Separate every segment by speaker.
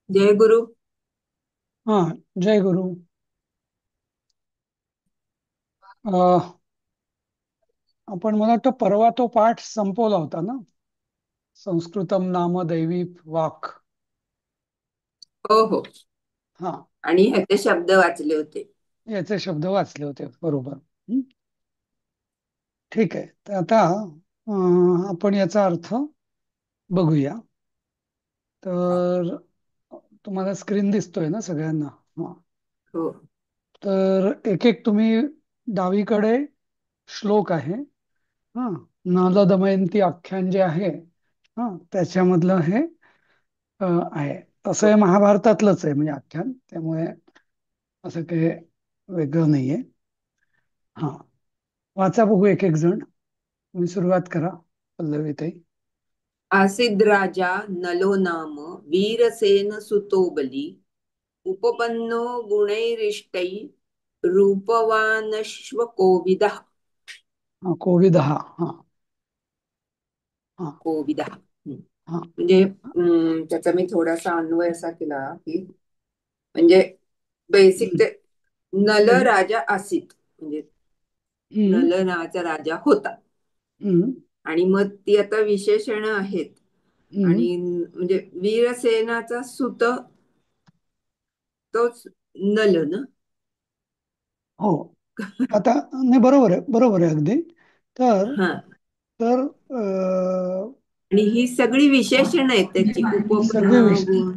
Speaker 1: जय गुरु.
Speaker 2: हा. जय गुरु. अ, आपण मला वाटतं परवा तो पाठ संपवला होता ना. संस्कृतम नाम दैवी वाक.
Speaker 1: हो हो.
Speaker 2: हा.
Speaker 1: आणि ह्याचे शब्द वाचले होते.
Speaker 2: याचे शब्द वाचले होते बरोबर. ठीक आहे, तर आता आपण याचा अर्थ बघूया. तर तुम्हाला स्क्रीन दिसतोय ना सगळ्यांना? हा.
Speaker 1: हो.
Speaker 2: तर एक एक तुम्ही, डावीकडे श्लोक आहे. हा. नल दमयंती आख्यान जे आहे, हा, त्याच्यामधलं हे आहे. तसं
Speaker 1: हो.
Speaker 2: हे महाभारतातलंच आहे म्हणजे आख्यान, त्यामुळे असं काही वेगळं नाहीये. हा. वाचा बघू एक एक जण. तुम्ही सुरुवात करा, पल्लवीताई.
Speaker 1: आसीद राजा नलो नाम वीरसेन सुतो बली उपपन्नो गुणैरिष्टै रूपवानश्व कोविदः.
Speaker 2: हा, कोविदः. हा. हा.
Speaker 1: कोविदः.
Speaker 2: हा.
Speaker 1: म्हणजे त्याचा मी थोडासा अन्वय असा केला की म्हणजे बेसिक
Speaker 2: हम्म.
Speaker 1: ते नल
Speaker 2: हम्म.
Speaker 1: राजा आसित म्हणजे
Speaker 2: हम्म.
Speaker 1: नल नावाचा राजा होता.
Speaker 2: हम्म.
Speaker 1: आणि मग ती आता विशेषण आहेत.
Speaker 2: हम्म.
Speaker 1: आणि म्हणजे वीरसेनाचा सुत तोच नल ना.
Speaker 2: हो. आता नाही, बरोबर आहे, बरोबर आहे अगदी. तर
Speaker 1: हा.
Speaker 2: तर अ,
Speaker 1: आणि ही सगळी विशेषण आहेत त्याची
Speaker 2: सगळे
Speaker 1: उपपन्न गुण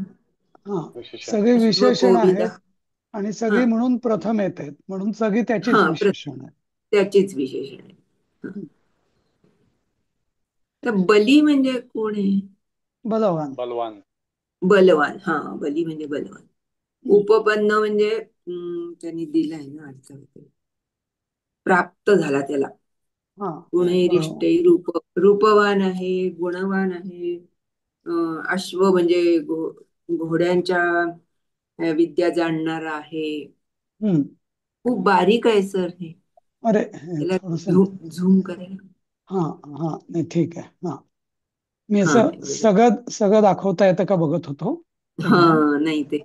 Speaker 2: हा,
Speaker 3: विशेषण.
Speaker 2: सगळे विशेषण
Speaker 1: अश्वकोविद.
Speaker 2: आहेत. आणि
Speaker 1: हा.
Speaker 2: सगळी म्हणून प्रथम येत आहेत, म्हणून सगळी त्याचीच
Speaker 1: हा
Speaker 2: विशेषण आहेत.
Speaker 1: त्याचीच विशेषण आहे. हा. तर बली म्हणजे कोण आहे?
Speaker 2: बलवान.
Speaker 3: बलवान.
Speaker 1: बलवान. हा. बली म्हणजे बलवान.
Speaker 2: हम्म.
Speaker 1: उपपन्न म्हणजे त्यांनी दिलाय ना अर्थ वगैरे. प्राप्त झाला त्याला.
Speaker 2: हा. बरोबर.
Speaker 1: गुणैरिष्टे रूपवान आहे, गुणवान आहे. अश्व म्हणजे घोड्यांच्या विद्या जाणणारा आहे.
Speaker 2: हम्म.
Speaker 1: खूप बारीक आहे सर हे.
Speaker 2: अरे,
Speaker 1: त्याला
Speaker 2: थोडस.
Speaker 1: झूम झूम करेल.
Speaker 2: हा. हा, नाही, ठीक आहे. हा. मी
Speaker 1: हा
Speaker 2: असं
Speaker 1: एवढं.
Speaker 2: सगळं सगळं दाखवता येतं का बघत होतो
Speaker 1: हा.
Speaker 2: पुन्हा.
Speaker 1: नाही ते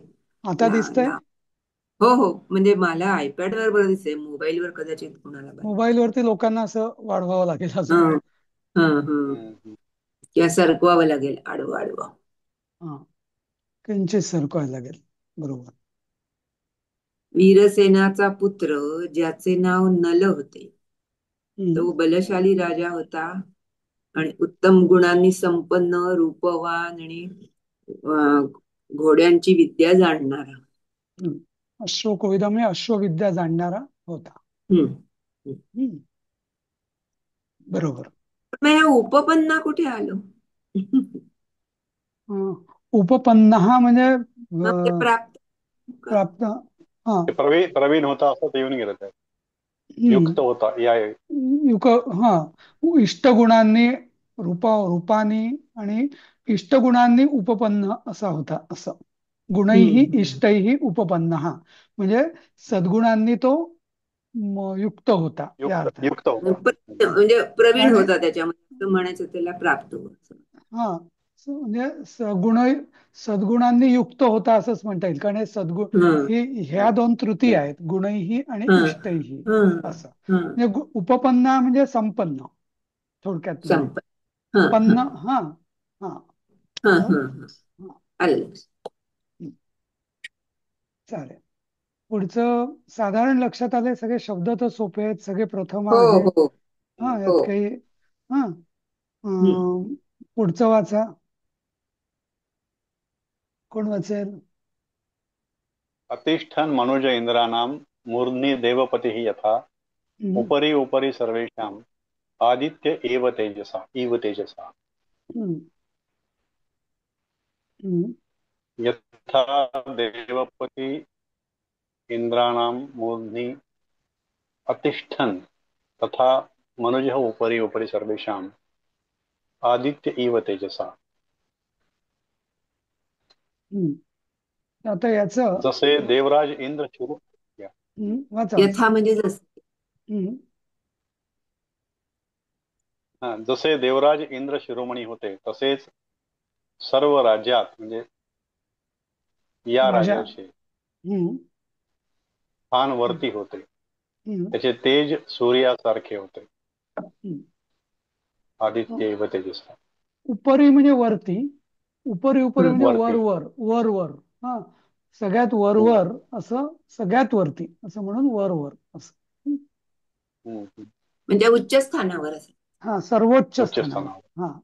Speaker 2: आता
Speaker 1: ला
Speaker 2: दिसतंय?
Speaker 1: ला हो हो, म्हणजे मला आयपॅड वर बरं दिसतंय, मोबाईलवर कदाचित कोणाला बारीक
Speaker 2: मोबाईल
Speaker 1: दिसेल.
Speaker 2: वरती लोकांना असं वाढवावं लागेल
Speaker 1: हा
Speaker 2: अजून.
Speaker 1: हा हा.
Speaker 3: हम्म.
Speaker 1: किंवा सरकवावं लागेल आडवं आडवं.
Speaker 2: हा. किंचित सरकवायला लागेल. बरोबर.
Speaker 1: वीरसेनाचा पुत्र ज्याचे नाव नल होते,
Speaker 2: हम्म.
Speaker 1: तो बलशाली राजा होता. आणि उत्तम गुणांनी संपन्न, रूपवान आणि अं, घोड्यांची विद्या जाणणारा.
Speaker 2: हम्म. अश्वकोविदा म्हणजे अश्वविद्या जाणणारा होता.
Speaker 1: हम्म. हम्म.
Speaker 2: हम्म. बरोबर.
Speaker 1: मग हे उपपन्ना कुठे आलं?
Speaker 2: उपपन्न हा म्हणजे
Speaker 1: मग ते प्राप्त का?
Speaker 2: प्राप्त. हा.
Speaker 3: ते प्रवीण होता असं ते येऊन गेलं त्यात.
Speaker 2: हम्म.
Speaker 3: युक्त होता या.
Speaker 2: युक हा. इष्टगुणांनी, रूपानी आणि इष्टगुणांनी उपपन्न असा होता, असं. गुणैही
Speaker 1: हम्म.
Speaker 2: इष्टैही उपपन्न हा, म्हणजे सद्गुणांनी तो युक्त होता या
Speaker 3: युक्त
Speaker 2: अर्थाने.
Speaker 3: युक्त होता.
Speaker 1: म्हणजे प्रवीण
Speaker 2: आणि
Speaker 1: होता त्याच्यामध्ये असं म्हणायचं त्याला प्राप्त होत.
Speaker 2: हा, म्हणजे सद्गुणांनी युक्त होता असंच म्हणता येईल, कारण हे सद्गुण,
Speaker 1: हं.
Speaker 2: ही ह्या दोन त्रुटी आहेत, गुणैही आणि
Speaker 1: हं.
Speaker 2: इष्टैही.
Speaker 1: हं.
Speaker 2: असं
Speaker 1: हं.
Speaker 2: म्हणजे उपपन्न म्हणजे संपन्न, थोडक्यात म्हणजे.
Speaker 1: संपत. हं.
Speaker 2: पन्न.
Speaker 1: हं.
Speaker 2: हा. हा.
Speaker 1: हं.
Speaker 2: म्हणून.
Speaker 1: हं. हं.
Speaker 2: हा.
Speaker 1: आलं लक्षात.
Speaker 2: हं, चालेल. पुढचं साधारण लक्षात आले, सगळे शब्द तर सोपे आहेत, सगळे प्रथम
Speaker 1: हो
Speaker 2: आहेत.
Speaker 1: हो
Speaker 2: हा,
Speaker 1: हो.
Speaker 2: यात काही. हा.
Speaker 1: हं.
Speaker 2: पुढचं वाचा. कोण वाचेल?
Speaker 3: अतिष्ठन् मनुज इंद्राणाम मूर्ध्नि देवपतिः यथा
Speaker 2: हम्म.
Speaker 3: उपरि उपरि सर्वेषाम् आदित्य इव तेजसा
Speaker 2: हम्म. हम्म.
Speaker 3: यथा देवपति इंद्राणां मूर्ध्नि अतिष्ठन् तथा मनुजः उपरि उपरि सर्वेषाम् आदित्य इव तेजसा.
Speaker 2: हम्म. आता याचं.
Speaker 3: जसे देवराज इंद्र शुरू या.
Speaker 2: वाचा वाचा.
Speaker 1: यथा म्हणजे जसं.
Speaker 2: हम्म.
Speaker 3: जसे देवराज इंद्र शिरोमणी होते तसेच सर्व राज्यात म्हणजे या
Speaker 2: राजा.
Speaker 3: राजाचे
Speaker 2: हम्म.
Speaker 3: स्थान वरती होते.
Speaker 2: हम्म.
Speaker 3: त्याचे तेज सूर्यासारखे होते.
Speaker 2: हम्म.
Speaker 3: आदित्य व तेजसा.
Speaker 2: उपरी म्हणजे वरती, उपरी उपरी म्हणजे वर
Speaker 3: वरती.
Speaker 2: वर वर वर. हा, सगळ्यात वर
Speaker 3: हम्म,
Speaker 2: वर असं, सगळ्यात वरती असं म्हणून वर वर असं.
Speaker 3: हम्म, हम्म.
Speaker 1: म्हणजे उच्च स्थानावर असं.
Speaker 2: हा, सर्वोच्च
Speaker 3: उच्च
Speaker 2: स्थानावर.
Speaker 3: स्थानावर.
Speaker 2: हा,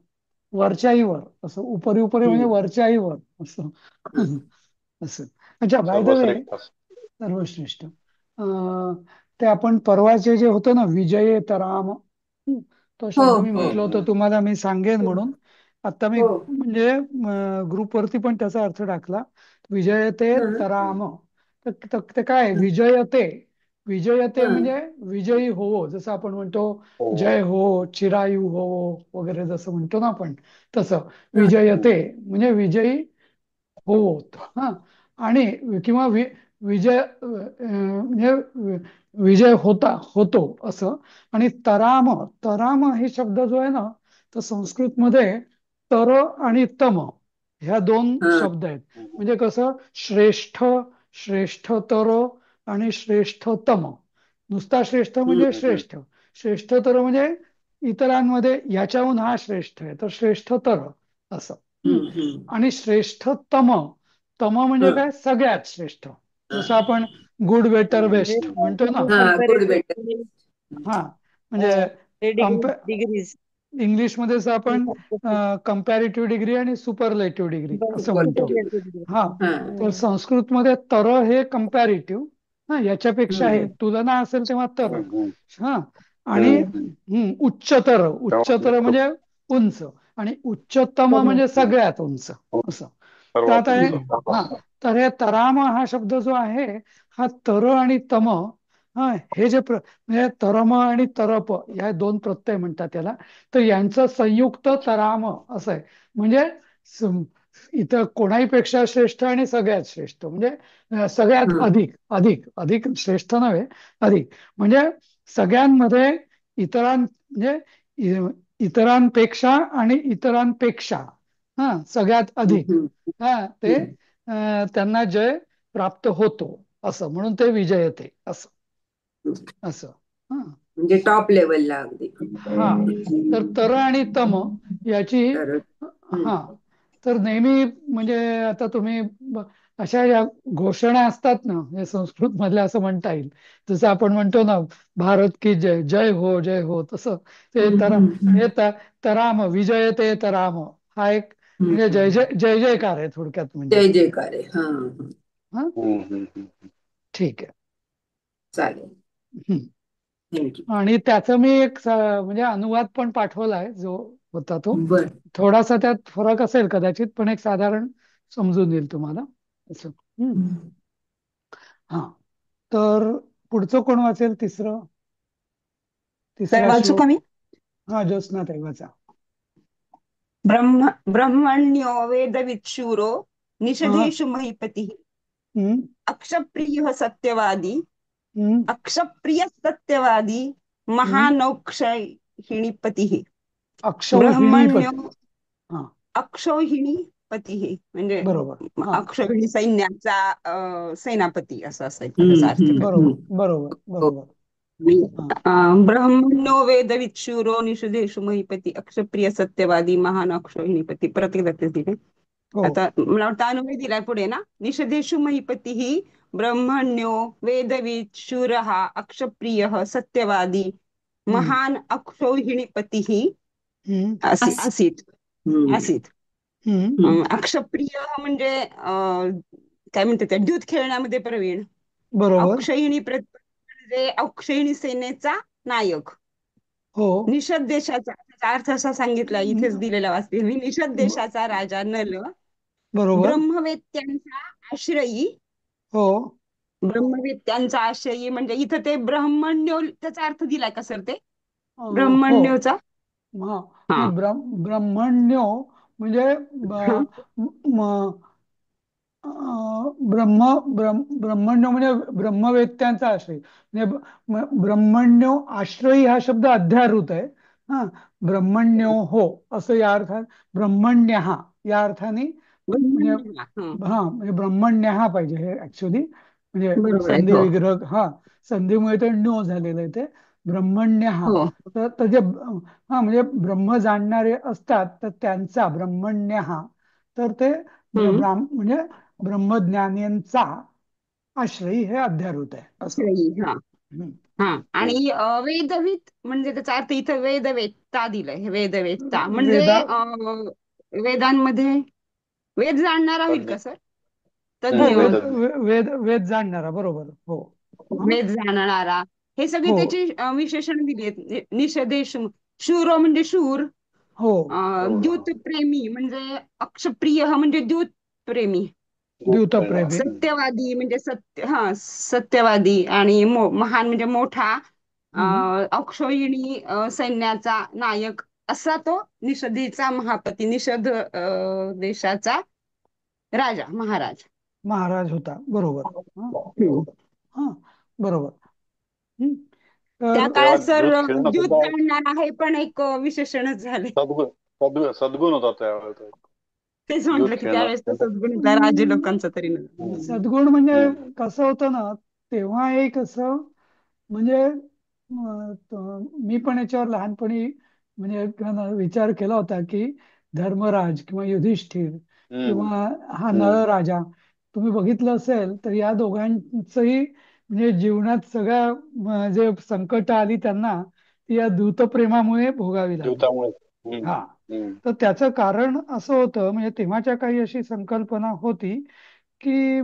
Speaker 2: वरच्याही वर असं, उपरी उपरी म्हणजे
Speaker 1: हम्म.
Speaker 2: वरच्याही वर असं.
Speaker 1: हम्म.
Speaker 2: असं. अच्छा, बाय द वे,
Speaker 3: सर्वश्रेष्ठ.
Speaker 2: सर्वश्रेष्ठ. ते आपण परवाचे जे होतं ना, विजयेत राम, तो
Speaker 1: हो
Speaker 2: शब्द मी
Speaker 1: हो
Speaker 2: म्हटलं होतं
Speaker 3: हम्म,
Speaker 2: तुम्हाला, मी सांगेन म्हणून. आता मी
Speaker 1: हो.
Speaker 2: म्हणजे ग्रुपवरती पण त्याचा अर्थ टाकला, विजयते
Speaker 1: हं,
Speaker 2: तराम. ते काय आहे? विजयते, विजयते
Speaker 1: हं,
Speaker 2: म्हणजे विजयी होवो, जसं आपण म्हणतो
Speaker 3: हो.
Speaker 2: जय हो, चिरायू हो वगैरे, जसं म्हणतो ना आपण, तसं
Speaker 1: हं,
Speaker 3: हम्म,
Speaker 2: विजयते म्हणजे विजयी होत. हा, आणि किंवा विजय म्हणजे विजय होतो असं. आणि तराम, तराम हे शब्द जो आहे ना, तर संस्कृतमध्ये तर आणि तम ह्या दोन
Speaker 1: हं,
Speaker 2: शब्द आहेत.
Speaker 3: हम्म,
Speaker 2: म्हणजे कसं, श्रेष्ठ, श्रेष्ठतर आणि श्रेष्ठतम. नुसता श्रेष्ठ म्हणजे
Speaker 3: हम्म,
Speaker 2: श्रेष्ठ, श्रेष्ठतर म्हणजे इतरांमध्ये ह्याच्याहून हा श्रेष्ठ आहे, तर श्रेष्ठतर असं. हम्म.
Speaker 1: हं, हं,
Speaker 2: आणि श्रेष्ठतम, तम म्हणजे
Speaker 1: हं,
Speaker 2: काय, सगळ्यात श्रेष्ठ. जसं
Speaker 1: हं.
Speaker 2: आपण गुड बेटर
Speaker 4: म्हणजे
Speaker 2: बेस्ट म्हणतो ना.
Speaker 1: हा, गुड बेटर.
Speaker 4: कंपॅरेटिव्ह
Speaker 2: हा, म्हणजे
Speaker 4: डिग्री डिग्रीज
Speaker 2: इंग्लिशमध्ये जसं आपण कंपॅरेटिव्ह डिग्री आणि सुपरलेटिव्ह डिग्री असं म्हणतो.
Speaker 4: Superlative degree.
Speaker 2: हा, तर संस्कृतमध्ये तर हे कंपॅरेटिव्ह, हा, याच्यापेक्षा आहे, तुलना असेल तेव्हा तर.
Speaker 3: हम्म,
Speaker 2: हा, आणि
Speaker 3: हम्म, हम्म.
Speaker 2: उच्चतर, उच्चतर
Speaker 3: तेव्हा
Speaker 2: म्हणजे उंच, आणि उच्चतम म्हणजे सगळ्यात उंच असं. तर
Speaker 3: सर्वात
Speaker 2: आता हे,
Speaker 3: उंच.
Speaker 2: हा, तर हे तराम हा शब्द जो आहे, हा तर आणि तम, हा, हे जे म्हणजे तरम आणि तरप या दोन प्रत्यय म्हणतात त्याला. तर यांचं संयुक्त तराम असं आहे. म्हणजे इथं कोणाही पेक्षा श्रेष्ठ आणि सगळ्यात श्रेष्ठ, म्हणजे सगळ्यात
Speaker 1: हं,
Speaker 2: अधिक, अधिक अधिक श्रेष्ठ नव्हे, अधिक म्हणजे सगळ्यांमध्ये, म्हणजे इतरांपेक्षा आणि इतरांपेक्षा, हा, सगळ्यात अधिक,
Speaker 1: हं,
Speaker 2: हा, ते
Speaker 1: हं.
Speaker 2: त्यांना जय प्राप्त होतो असं म्हणून ते विजयते असं. असं. हा.
Speaker 1: म्हणजे टॉप लेवलला अगदी.
Speaker 2: हा, तर तर आणि तम याची,
Speaker 1: तर हं,
Speaker 2: हा, तर नेहमी म्हणजे आता तुम्ही अशा या घोषणा असतात ना, म्हणजे संस्कृत मधल्या असं म्हणता येईल, जसं आपण म्हणतो ना, भारत की जय, जय हो जय हो, तसं ते
Speaker 1: हं,
Speaker 2: तर,
Speaker 1: हं,
Speaker 2: हे तराम, विजय ते तराम, हा एक
Speaker 1: हं,
Speaker 2: म्हणजे जय
Speaker 1: हं.
Speaker 2: जय जय जयकार आहे थोडक्यात म्हणजे.
Speaker 1: जय जयकार आहे. हा, हा.
Speaker 2: हा,
Speaker 3: हम्म, हम्म, हम्म.
Speaker 2: ठीक आहे.
Speaker 1: चालेल.
Speaker 2: हम्म.
Speaker 1: थँक्यू.
Speaker 2: आणि त्याचा मी एक म्हणजे अनुवाद पण पाठवलाय, जो होता तो.
Speaker 1: बर.
Speaker 2: थोडासा त्यात फरक असेल कदाचित, पण एक साधारण समजून येईल तुम्हाला असं.
Speaker 1: हं.
Speaker 2: हा, तर पुढचं कोण वाचेल, तिसरं,
Speaker 4: काय
Speaker 2: तिसरा
Speaker 4: वाचू का
Speaker 2: श्लोक?
Speaker 4: मी?
Speaker 2: हा, ज्योत्स्ना ताई वाचा.
Speaker 4: ब्रह्मण्यो वेदविच्छूरो
Speaker 2: हा.
Speaker 4: निषधेषु महीपती
Speaker 2: हम्म.
Speaker 4: अक्षप्रिय सत्यवादी
Speaker 2: हम्म.
Speaker 4: अक्षप्रिय सत्यवादी
Speaker 2: हम्म.
Speaker 4: महानौक्षहिणीपती. ब्रह्मण्यो
Speaker 2: अक्षौहिणीपती. हा,
Speaker 4: अक्षौहिणीपती म्हणजे
Speaker 2: बरोबर. हा,
Speaker 4: अक्षौहिणी सैन्याचा सेनापती असं असायचा
Speaker 1: हं,
Speaker 4: त्याचा अर्थ
Speaker 1: हं,
Speaker 4: काहीतरी.
Speaker 2: बरोबर
Speaker 1: हं.
Speaker 2: बरोबर
Speaker 1: हो.
Speaker 2: बरोबर. हा.
Speaker 4: ब्रह्मण्यो वेदविच्छूरो निषुधेषु महीपती अक्षप्रिय सत्यवादी महान अक्षौहिणीपती. परत एकदा तेच दिले.
Speaker 2: हो.
Speaker 4: आता मला वाटतं अनुमती दिलाय पुढे ना. निषधेषु महीपती ही ब्रह्मण्यो वेदविद अक्षप्रिय सत्यवादी
Speaker 2: हम्म.
Speaker 4: महान अक्षौहिणीपती
Speaker 2: हम्म.
Speaker 4: आसीत.
Speaker 1: हं,
Speaker 4: आसीत.
Speaker 2: हम्म.
Speaker 1: हं.
Speaker 4: अक्षप्रिय म्हणजे काय म्हणतात त्या द्यूत खेळण्यामध्ये प्रवीण.
Speaker 2: बरोबर.
Speaker 4: अक्षयिणी म्हणजे अक्षयिणी सेनेचा नायक.
Speaker 2: हो.
Speaker 4: निषद देशाचा त्याचा अर्थ असा सांगितला इथेच दिलेला वाचते मी. निषद
Speaker 2: ब-
Speaker 4: देशाचा राजा नल
Speaker 2: बरोबर.
Speaker 4: ब्रह्मवेत्यांचा आश्रयी.
Speaker 2: हो.
Speaker 4: ब्रह्मवेत्यांचा आश्रयी म्हणजे इथं ते ब्रह्मण्यो त्याचा अर्थ दिलाय का सर ते
Speaker 2: हो.
Speaker 4: ब्रह्मण्योचा?
Speaker 2: हा,
Speaker 4: हा
Speaker 2: नाही, ब्रह्मण्यो म्हणजे
Speaker 4: हा
Speaker 2: ब्रह्मण्य म्हणजे ब्रह्मवेत्यांचा आश्रय, म्हणजे ब्रह्मण्यो आश्रयी हा शब्द अध्यारूत आहे. हा, ब्रह्मण्यो हो असं या अर्थात, ब्रह्मण्य हा या अर्थाने म्हणजे
Speaker 4: ब्रह्मण्य. हा,
Speaker 2: हा म्हणजे ब्रह्मण्य हा पाहिजे हे ऍक्च्युली, म्हणजे
Speaker 4: बरोबर आहे.
Speaker 2: संधी
Speaker 4: हो
Speaker 2: विग्रह हा, संधीमुळे ते न्यो झालेलं आहे ते ब्रह्मण्य हा.
Speaker 4: हो.
Speaker 2: तर जे हा म्हणजे ब्रह्म जाणणारे असतात तर त्यांचा ब्रह्मण्य हा, तर ते
Speaker 4: हम्म.
Speaker 2: म्हणजे ब्रह्मज्ञानींचा आश्रयी हे अध्यारोत आहे असं.
Speaker 4: श्रेयी. हा.
Speaker 2: हम्म.
Speaker 4: हा.
Speaker 3: हम्म.
Speaker 4: आणि वेदवित म्हणजे त्याचा अर्थ इथं वेदवेत्ता दिलंय. वेदवेत्ता म्हणजे
Speaker 2: वेदा
Speaker 4: वेदांमध्ये वेद जाणणारा होईल
Speaker 3: तज्ञ.
Speaker 4: का सर? तज्ञ.
Speaker 2: वेद
Speaker 3: वेदज्ञ.
Speaker 2: वेद जाणणारा बरोबर हो. हा
Speaker 4: वेद जाणणारा. हे सगळे
Speaker 2: हो
Speaker 4: त्याचे विशेषण दिली आहेत. निषदेश. शूर म्हणजे शूर.
Speaker 2: हो
Speaker 3: हो.
Speaker 4: द्यूत प्रेमी म्हणजे अक्षप्रिय म्हणजे द्यूत प्रेमी.
Speaker 3: भूतप्रेमी.
Speaker 2: द्यूतप्रेमी.
Speaker 4: सत्यवादी म्हणजे सत्यवादी. आणि महान म्हणजे मोठा.
Speaker 2: हम्म.
Speaker 4: अक्षोहिणी सैन्याचा नायक असा तो निषदीचा महापती. निषद देशाचा राजा महाराज.
Speaker 2: महाराज होता बरोबर. हा
Speaker 4: हम्म.
Speaker 2: हा बरोबर. हम्म.
Speaker 4: त्या
Speaker 2: तर
Speaker 3: तेव्हा
Speaker 4: काळात सर
Speaker 3: द्यूत खेळणं
Speaker 4: द्यूत
Speaker 3: सुद्धा एक
Speaker 4: जाणणारा हे पण एक विशेषणच झाले.
Speaker 3: सद्गुण होता त्यावेळेस तो.
Speaker 4: तेच
Speaker 3: द्यूत
Speaker 4: म्हटलं की
Speaker 3: खेळणं
Speaker 4: त्यावेळेस
Speaker 3: त्यांचा.
Speaker 4: तसंच गुण होता राजे लोकांचा तरी
Speaker 2: सद्गुण म्हणजे
Speaker 3: हम्म.
Speaker 2: कसं होतं ना, तेव्हा एक असं म्हणजे मी पण याच्यावर लहानपणी म्हणजे विचार केला होता की धर्मराज किंवा युधिष्ठिर
Speaker 3: हम्म.
Speaker 2: किंवा हा
Speaker 3: हम्म.
Speaker 2: नळ राजा, तुम्ही बघितलं असेल तर या दोघांचंही म्हणजे जीवनात सगळ्या जे संकट आली त्यांना ती या दूतप्रेमामुळे भोगावी लागली.
Speaker 3: द्यूतामुळे. हम्म.
Speaker 2: हा,
Speaker 3: हम्म.
Speaker 2: तर त्याचं कारण असं होतं म्हणजे तेव्हाच्या काही अशी संकल्पना होती की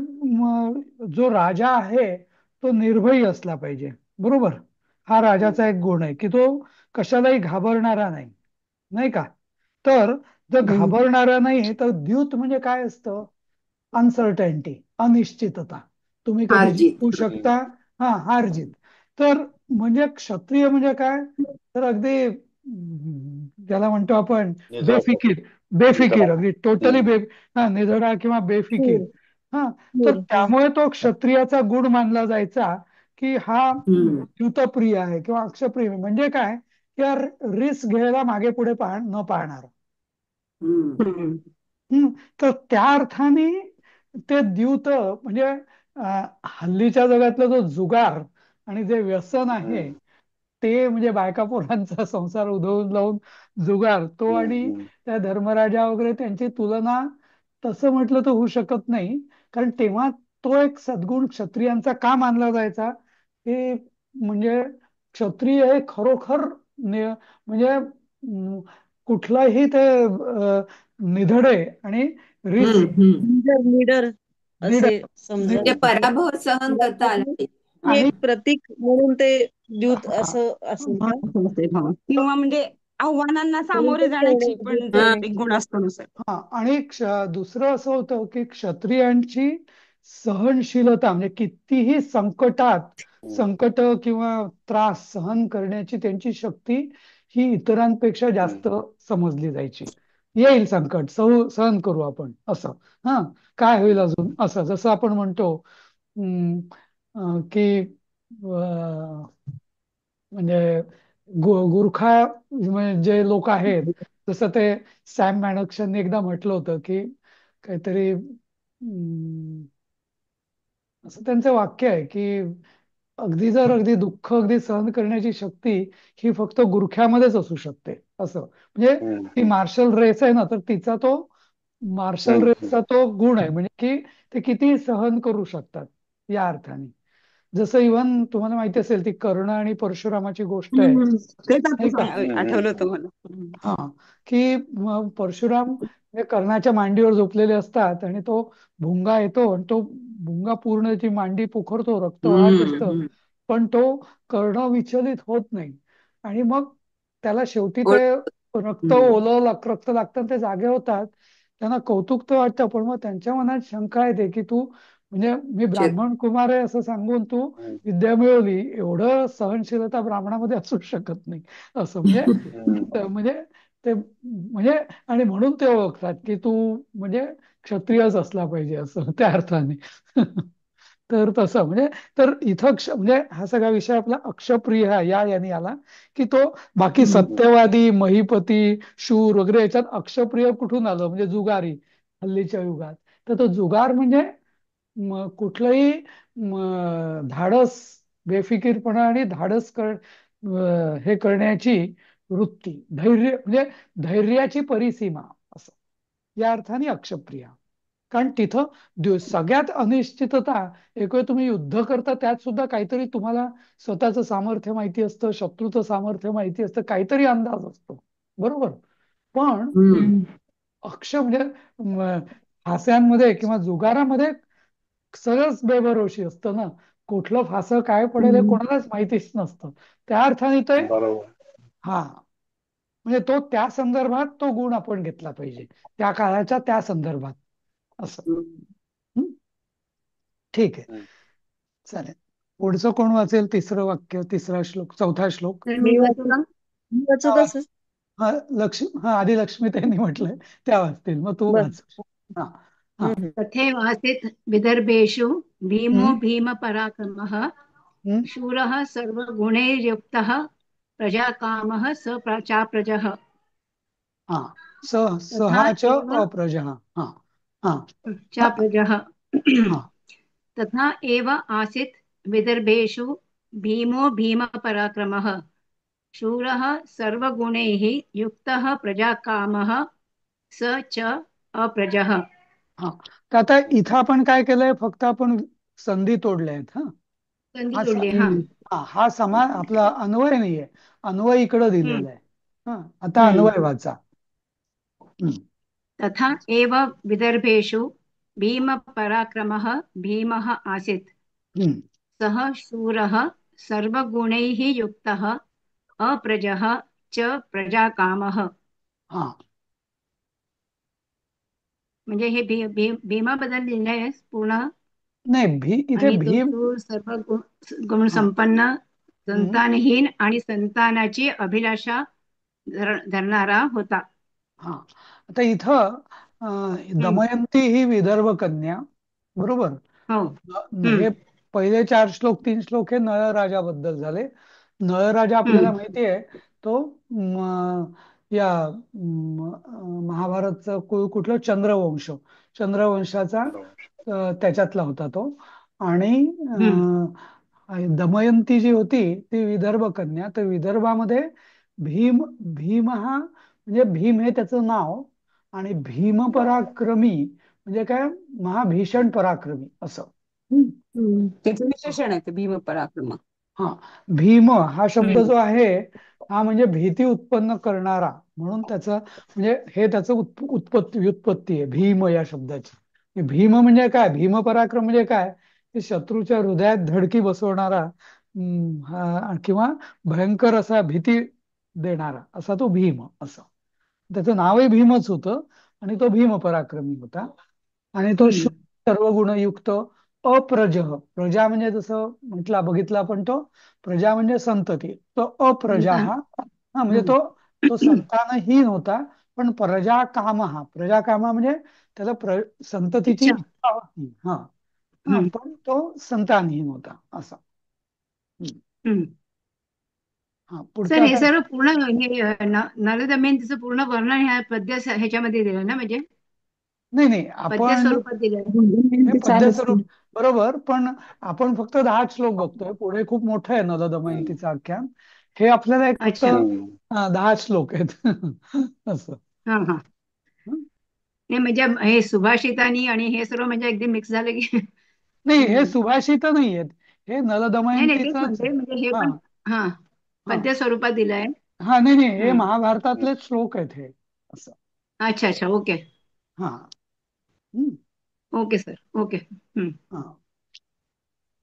Speaker 2: जो राजा आहे तो निर्भयी असला पाहिजे. बरोबर, हा राजाचा एक गुण आहे की तो कशालाही घाबरणारा नाही, नाही का. तर जर घाबरणारा नाही तर द्यूत म्हणजे काय असतं, अनसर्टॅनिटी, अनिश्चितता, तुम्ही कधी
Speaker 1: अर्जित.
Speaker 2: जिंकू
Speaker 3: हम्म.
Speaker 2: शकता. हा, हार जीत. तर म्हणजे क्षत्रिय म्हणजे काय, तर अगदी ज्याला म्हणतो आपण
Speaker 3: निधडक.
Speaker 2: बेफिकीर, बेफिकीर
Speaker 3: निधडक.
Speaker 2: अगदी टोटली
Speaker 3: हम्म.
Speaker 2: हा निधडा किंवा बेफिकीर.
Speaker 4: हम्म.
Speaker 2: हा, तर
Speaker 4: हम्म. हम्म.
Speaker 2: त्यामुळे तो क्षत्रियाचा गुण मानला जायचा की हा
Speaker 1: हम्म.
Speaker 2: द्यूतप्रिय आहे किंवा अक्षप्रिय. म्हणजे काय, की रिस्क घ्यायला मागे पुढे न पाहणार.
Speaker 1: हम्म.
Speaker 4: हम्म.
Speaker 2: हम्म. तर त्या अर्थाने ते द्यूत म्हणजे हल्लीच्या जगातला जो जुगार आणि जे व्यसन आहे
Speaker 3: हम्म.
Speaker 2: ते म्हणजे बायका पोरांचा संसार उधळून लावून जुगार तो,
Speaker 3: हम्म.
Speaker 2: आणि
Speaker 3: हम्म.
Speaker 2: त्या धर्मराजा वगैरे त्यांची तुलना तसं म्हटलं तर होऊ शकत नाही. कारण तेव्हा तो एक सद्गुण क्षत्रियांचा का मानला जायचा, की म्हणजे क्षत्रिय हे खरोखर म्हणजे कुठलाही ते निधडे आणि
Speaker 1: हम्म.
Speaker 2: रिस्क
Speaker 1: हम्म.
Speaker 5: लीडर
Speaker 2: निडर
Speaker 5: असे समजा.
Speaker 1: म्हणजे पराभव सहन करता आला
Speaker 5: पराक्रमाचे
Speaker 1: पाहिजे.
Speaker 5: एक
Speaker 2: आणि
Speaker 5: प्रतीक म्हणून ते द्यूत
Speaker 2: हा
Speaker 5: असं असेल का?
Speaker 4: किंवा म्हणजे आव्हानांना
Speaker 5: म्हणून
Speaker 4: सामोरे
Speaker 5: ते
Speaker 4: जाण्याची
Speaker 5: सोने
Speaker 4: पण
Speaker 5: द्यूत
Speaker 1: हा.
Speaker 5: आहे.
Speaker 4: एक गुण असतो ना सर.
Speaker 2: हा, आणि दुसरं असं होतं की क्षत्रियांची सहनशीलता म्हणजे कितीही संकटात
Speaker 3: हम्म.
Speaker 2: संकट किंवा त्रास सहन करण्याची त्यांची शक्ती ही इतरांपेक्षा
Speaker 3: हम्म.
Speaker 2: जास्त समजली जायची. येईल संकट सहन करू आपण असं. हा, काय होईल अजून असं, जसं आपण म्हणतो की म्हणजे गुरखा म्हणजे जे लोक आहेत, जसं ते सॅम मॅनक्शनने एकदा म्हटलं होतं की काहीतरी असं त्यांचं वाक्य आहे की अगदी दुःख अगदी सहन करण्याची शक्ती ही फक्त गुरख्यामध्येच असू शकते असं. म्हणजे
Speaker 3: हम्म.
Speaker 2: ती मार्शल रेस आहे ना, तर तिचा तो मार्शल
Speaker 3: हम्म.
Speaker 2: रेसचा तो गुण आहे म्हणजे की ते किती सहन करू शकतात या अर्थाने. जसं इव्हन तुम्हाला माहिती असेल ती कर्ण आणि परशुरामाची गोष्ट आहे,
Speaker 4: तेच आता
Speaker 2: नाही का.
Speaker 4: आठवलं
Speaker 3: हम्म.
Speaker 4: होतं मला.
Speaker 2: हा, की परशुराम हे कर्णाच्या मांडीवर झोपलेले असतात आणि तो भुंगा येतो आणि तो भुंगा पूर्ण ती मांडी पोखरतो, रक्त वाहत
Speaker 1: हम्म.
Speaker 2: असतं,
Speaker 1: हम्म.
Speaker 2: पण तो कर्ण विचलित होत नाही. आणि मग त्याला शेवटी
Speaker 1: ओळ-
Speaker 2: ते रक्त
Speaker 1: हम्म.
Speaker 2: रक्त लागतं ते जागे होतात. त्यांना कौतुक तर वाटतं, पण मग त्यांच्या मनात शंका येते की तू म्हणजे मी
Speaker 1: शक-
Speaker 2: ब्राह्मण कुमार आहे असं सांगून तू
Speaker 3: हम्म.
Speaker 2: विद्या मिळवली, एवढं सहनशीलता ब्राह्मणामध्ये असू शकत नाही असं. म्हणजे
Speaker 3: हम्म.
Speaker 2: म्हणजे ते म्हणजे आणि म्हणून ते ओळखतात की तू म्हणजे क्षत्रियच असला पाहिजे असं त्या अर्थाने. तर तसं म्हणजे तर इथं म्हणजे हा सगळा विषय आपला अक्षप्रिय या याने आला की तो बाकी
Speaker 1: हम्म.
Speaker 2: सत्यवादी महिपती शूर वगैरे याच्यात अक्षप्रिय कुठून आलं म्हणजे जुगारी. हल्लीच्या युगात. तर तो जुगार म्हणजे कुठलंही धाडस, बेफिकीरपणा आणि धाडस हे करण्याची वृत्ती, धैर्य म्हणजे धैर्याची परिसीमा असं, या अर्थाने अक्षप्रिया. कारण तिथं सगळ्यात अनिश्चितता, एक वेळ तुम्ही युद्ध करता त्यात सुद्धा काहीतरी तुम्हाला स्वतःचं सामर्थ्य माहिती असतं, शत्रूचं सामर्थ्य माहिती असतं, काहीतरी अंदाज असतो, बरोबर. पण
Speaker 1: हम्म.
Speaker 2: अक्ष म्हणजे फास्यांमध्ये किंवा जुगारामध्ये सगळंच बेभरोशी असतं ना. कुठलं फासं काय पडेल हे कोणालाच माहितीच नसतं. त्या अर्थाने ते,
Speaker 3: बरोबर.
Speaker 2: हा, म्हणजे तो त्या संदर्भात तो गुण आपण घेतला पाहिजे, त्या काळाच्या त्या संदर्भात असं.
Speaker 1: हम्म.
Speaker 2: हं? ठीक आहे,
Speaker 3: हम्म.
Speaker 2: चालेल. पुढचं कोण वाचेल? तिसरं वाक्य, तिसरा श्लोक, चौथा श्लोक.
Speaker 1: तर
Speaker 5: मी
Speaker 1: मी वाचू
Speaker 5: वाचू
Speaker 1: का?
Speaker 5: मी वाचू
Speaker 2: हा
Speaker 5: का
Speaker 2: वाच.
Speaker 5: सर?
Speaker 2: हा, हा, आधी लक्ष्मी त्यांनी म्हटलंय, त्या वाचतील, मग तू
Speaker 5: बर.
Speaker 2: वाच. हा. हा.
Speaker 1: तथैव आसीत् विदर्भेषु भीमो
Speaker 2: हम्म.
Speaker 1: भीमपराक्रमः
Speaker 2: हम्म.
Speaker 1: शूरः सर्वगुणैर्युक्तः प्रजाकामः चाप्रजः
Speaker 2: हा.
Speaker 1: तथा
Speaker 2: सहा च
Speaker 1: एव
Speaker 2: अप्रजः. हा. हा. हा.
Speaker 1: चाप्रजः
Speaker 2: हा.
Speaker 1: तथा एव आसीत् विदर्भेषु भीमो भीमपराक्रमः शूरः सर्वगुणैः युक्तः प्रजाकामः स च अप्रजः.
Speaker 2: हा. तर आता इथं आपण काय केलंय, फक्त आपण संधी तोडल्या आहेत. हा.
Speaker 1: संधी
Speaker 2: हा
Speaker 1: जोडली. हा.
Speaker 2: हा समान आपला अन्वय नाहीये, अन्वय इकडं
Speaker 1: हम्म.
Speaker 2: दिलेला आहे. हा, आता
Speaker 1: हम्म.
Speaker 2: अन्वय वाचा. हम्म.
Speaker 1: तथा एव विदर्भेषु भीमपराक्रमः भीमः आसीत्
Speaker 2: हम्म.
Speaker 1: सः शूरः सर्वगुणैः युक्तः अप्रजः च प्रजाकामः.
Speaker 2: हा.
Speaker 1: म्हणजे हे भीमाबद्दल लिहिलंय पूर्ण.
Speaker 2: नाही, इथे
Speaker 1: आणि तो
Speaker 2: भीम.
Speaker 1: शूर सर्व गुण
Speaker 2: हा.
Speaker 1: संपन्न,
Speaker 2: हम्म.
Speaker 1: संतानहीन आणि संतानाची अभिलाषा धरणारा होता.
Speaker 2: हा. आता इथं
Speaker 1: हम्म.
Speaker 2: दमयंती ही विदर्भ कन्या, बरोबर.
Speaker 1: हो.
Speaker 2: हे
Speaker 1: हम्म.
Speaker 2: पहिले 4 श्लोक, 3 श्लोक हे नळराजाबद्दल झाले. नळराजा आपल्याला
Speaker 1: हम्म.
Speaker 2: माहिती आहे, तो या महाभारतचं कुठलं चंद्रवंश, चंद्रवंशाचा
Speaker 3: बरोबर.
Speaker 2: त्याच्यातला होता तो. आणि
Speaker 1: हम्म.
Speaker 2: दमयंती जी होती ती विदर्भ कन्या. तर विदर्भामध्ये भीम, भीम हा म्हणजे भीम हे त्याचं नाव, आणि भीमपराक्रमी म्हणजे काय, महाभीषण पराक्रमी असं. हम्म.
Speaker 4: त्याचं विशेषण आहे ते भीमपराक्रम.
Speaker 2: हा. भीम हा शब्द
Speaker 1: हम्म.
Speaker 2: जो आहे, हा म्हणजे भीती उत्पन्न करणारा, म्हणून त्याचं म्हणजे हे त्याचं व्युत्पत्ती आहे भीम या शब्दाची. भीम म्हणजे काय, भीमपराक्रम म्हणजे काय, की शत्रूच्या हृदयात धडकी बसवणारा, किंवा भयंकर असा भीती देणारा असा तो भीम असं. त्याचं नावही भीमच होतं, आणि तो भीम पराक्रमी होता. आणि तो
Speaker 1: हम्म.
Speaker 2: सर्व गुणयुक्त अप्रज, प्रजा म्हणजे जसं म्हटला बघितला आपण, तो प्रजा म्हणजे संतती, तो अप्रजा
Speaker 1: संतान.
Speaker 2: हा म्हणजे
Speaker 1: हम्म.
Speaker 2: तो तो संतानहीन होता. पण प्रजा काम, हा प्रजा कामा म्हणजे त्याला संततीची
Speaker 1: इच्छा.
Speaker 2: इच्छा होती. हा. हा,
Speaker 1: हम्म.
Speaker 2: पण तो संतानहीन होता असा. हम्म.
Speaker 1: हम्म.
Speaker 2: हा,
Speaker 1: सर
Speaker 2: पुढचा
Speaker 1: हे
Speaker 2: आता.
Speaker 1: सर्व पूर्ण हे नल दमयंतीचं पूर्ण वर्णन ह्या पद्य ह्याच्यामध्ये दिलं ना, म्हणजे
Speaker 2: नाही नाही,
Speaker 1: पद्य
Speaker 2: आपण
Speaker 1: स्वरूपात दिलं.
Speaker 2: हे
Speaker 5: ते
Speaker 2: पद्य
Speaker 5: चालूच
Speaker 2: स्वरूप, बरोबर. पण आपण फक्त 10 श्लोक बघतोय, पुढे खूप मोठं आहे नल दमयंतीचं आख्यान. हे आपल्याला एक फक्त
Speaker 1: अच्छा.
Speaker 2: 10 श्लोक आहेत असं.
Speaker 1: हा हा.
Speaker 2: हं?
Speaker 1: नाही म्हणजे हे सुभाषितानी आणि हे सर्व म्हणजे अगदी मिक्स झालं की.
Speaker 2: नाही, हे
Speaker 1: हम्म.
Speaker 2: सुभाषित नाही आहेत, हे नल
Speaker 1: नाही नाही तेच
Speaker 2: दमयंतीचंच.
Speaker 1: म्हणते, म्हणजे हे
Speaker 2: हा.
Speaker 1: पण हा
Speaker 2: हा.
Speaker 1: पद्य स्वरूपात दिलंय.
Speaker 2: हा, नाही नाही, हे
Speaker 1: हम्म.
Speaker 2: महाभारतातले श्लोक आहेत हे असं.
Speaker 1: अच्छा अच्छा. ओके.
Speaker 2: हा. हं.
Speaker 1: Okay sir. ओके. हम्म.
Speaker 2: हा.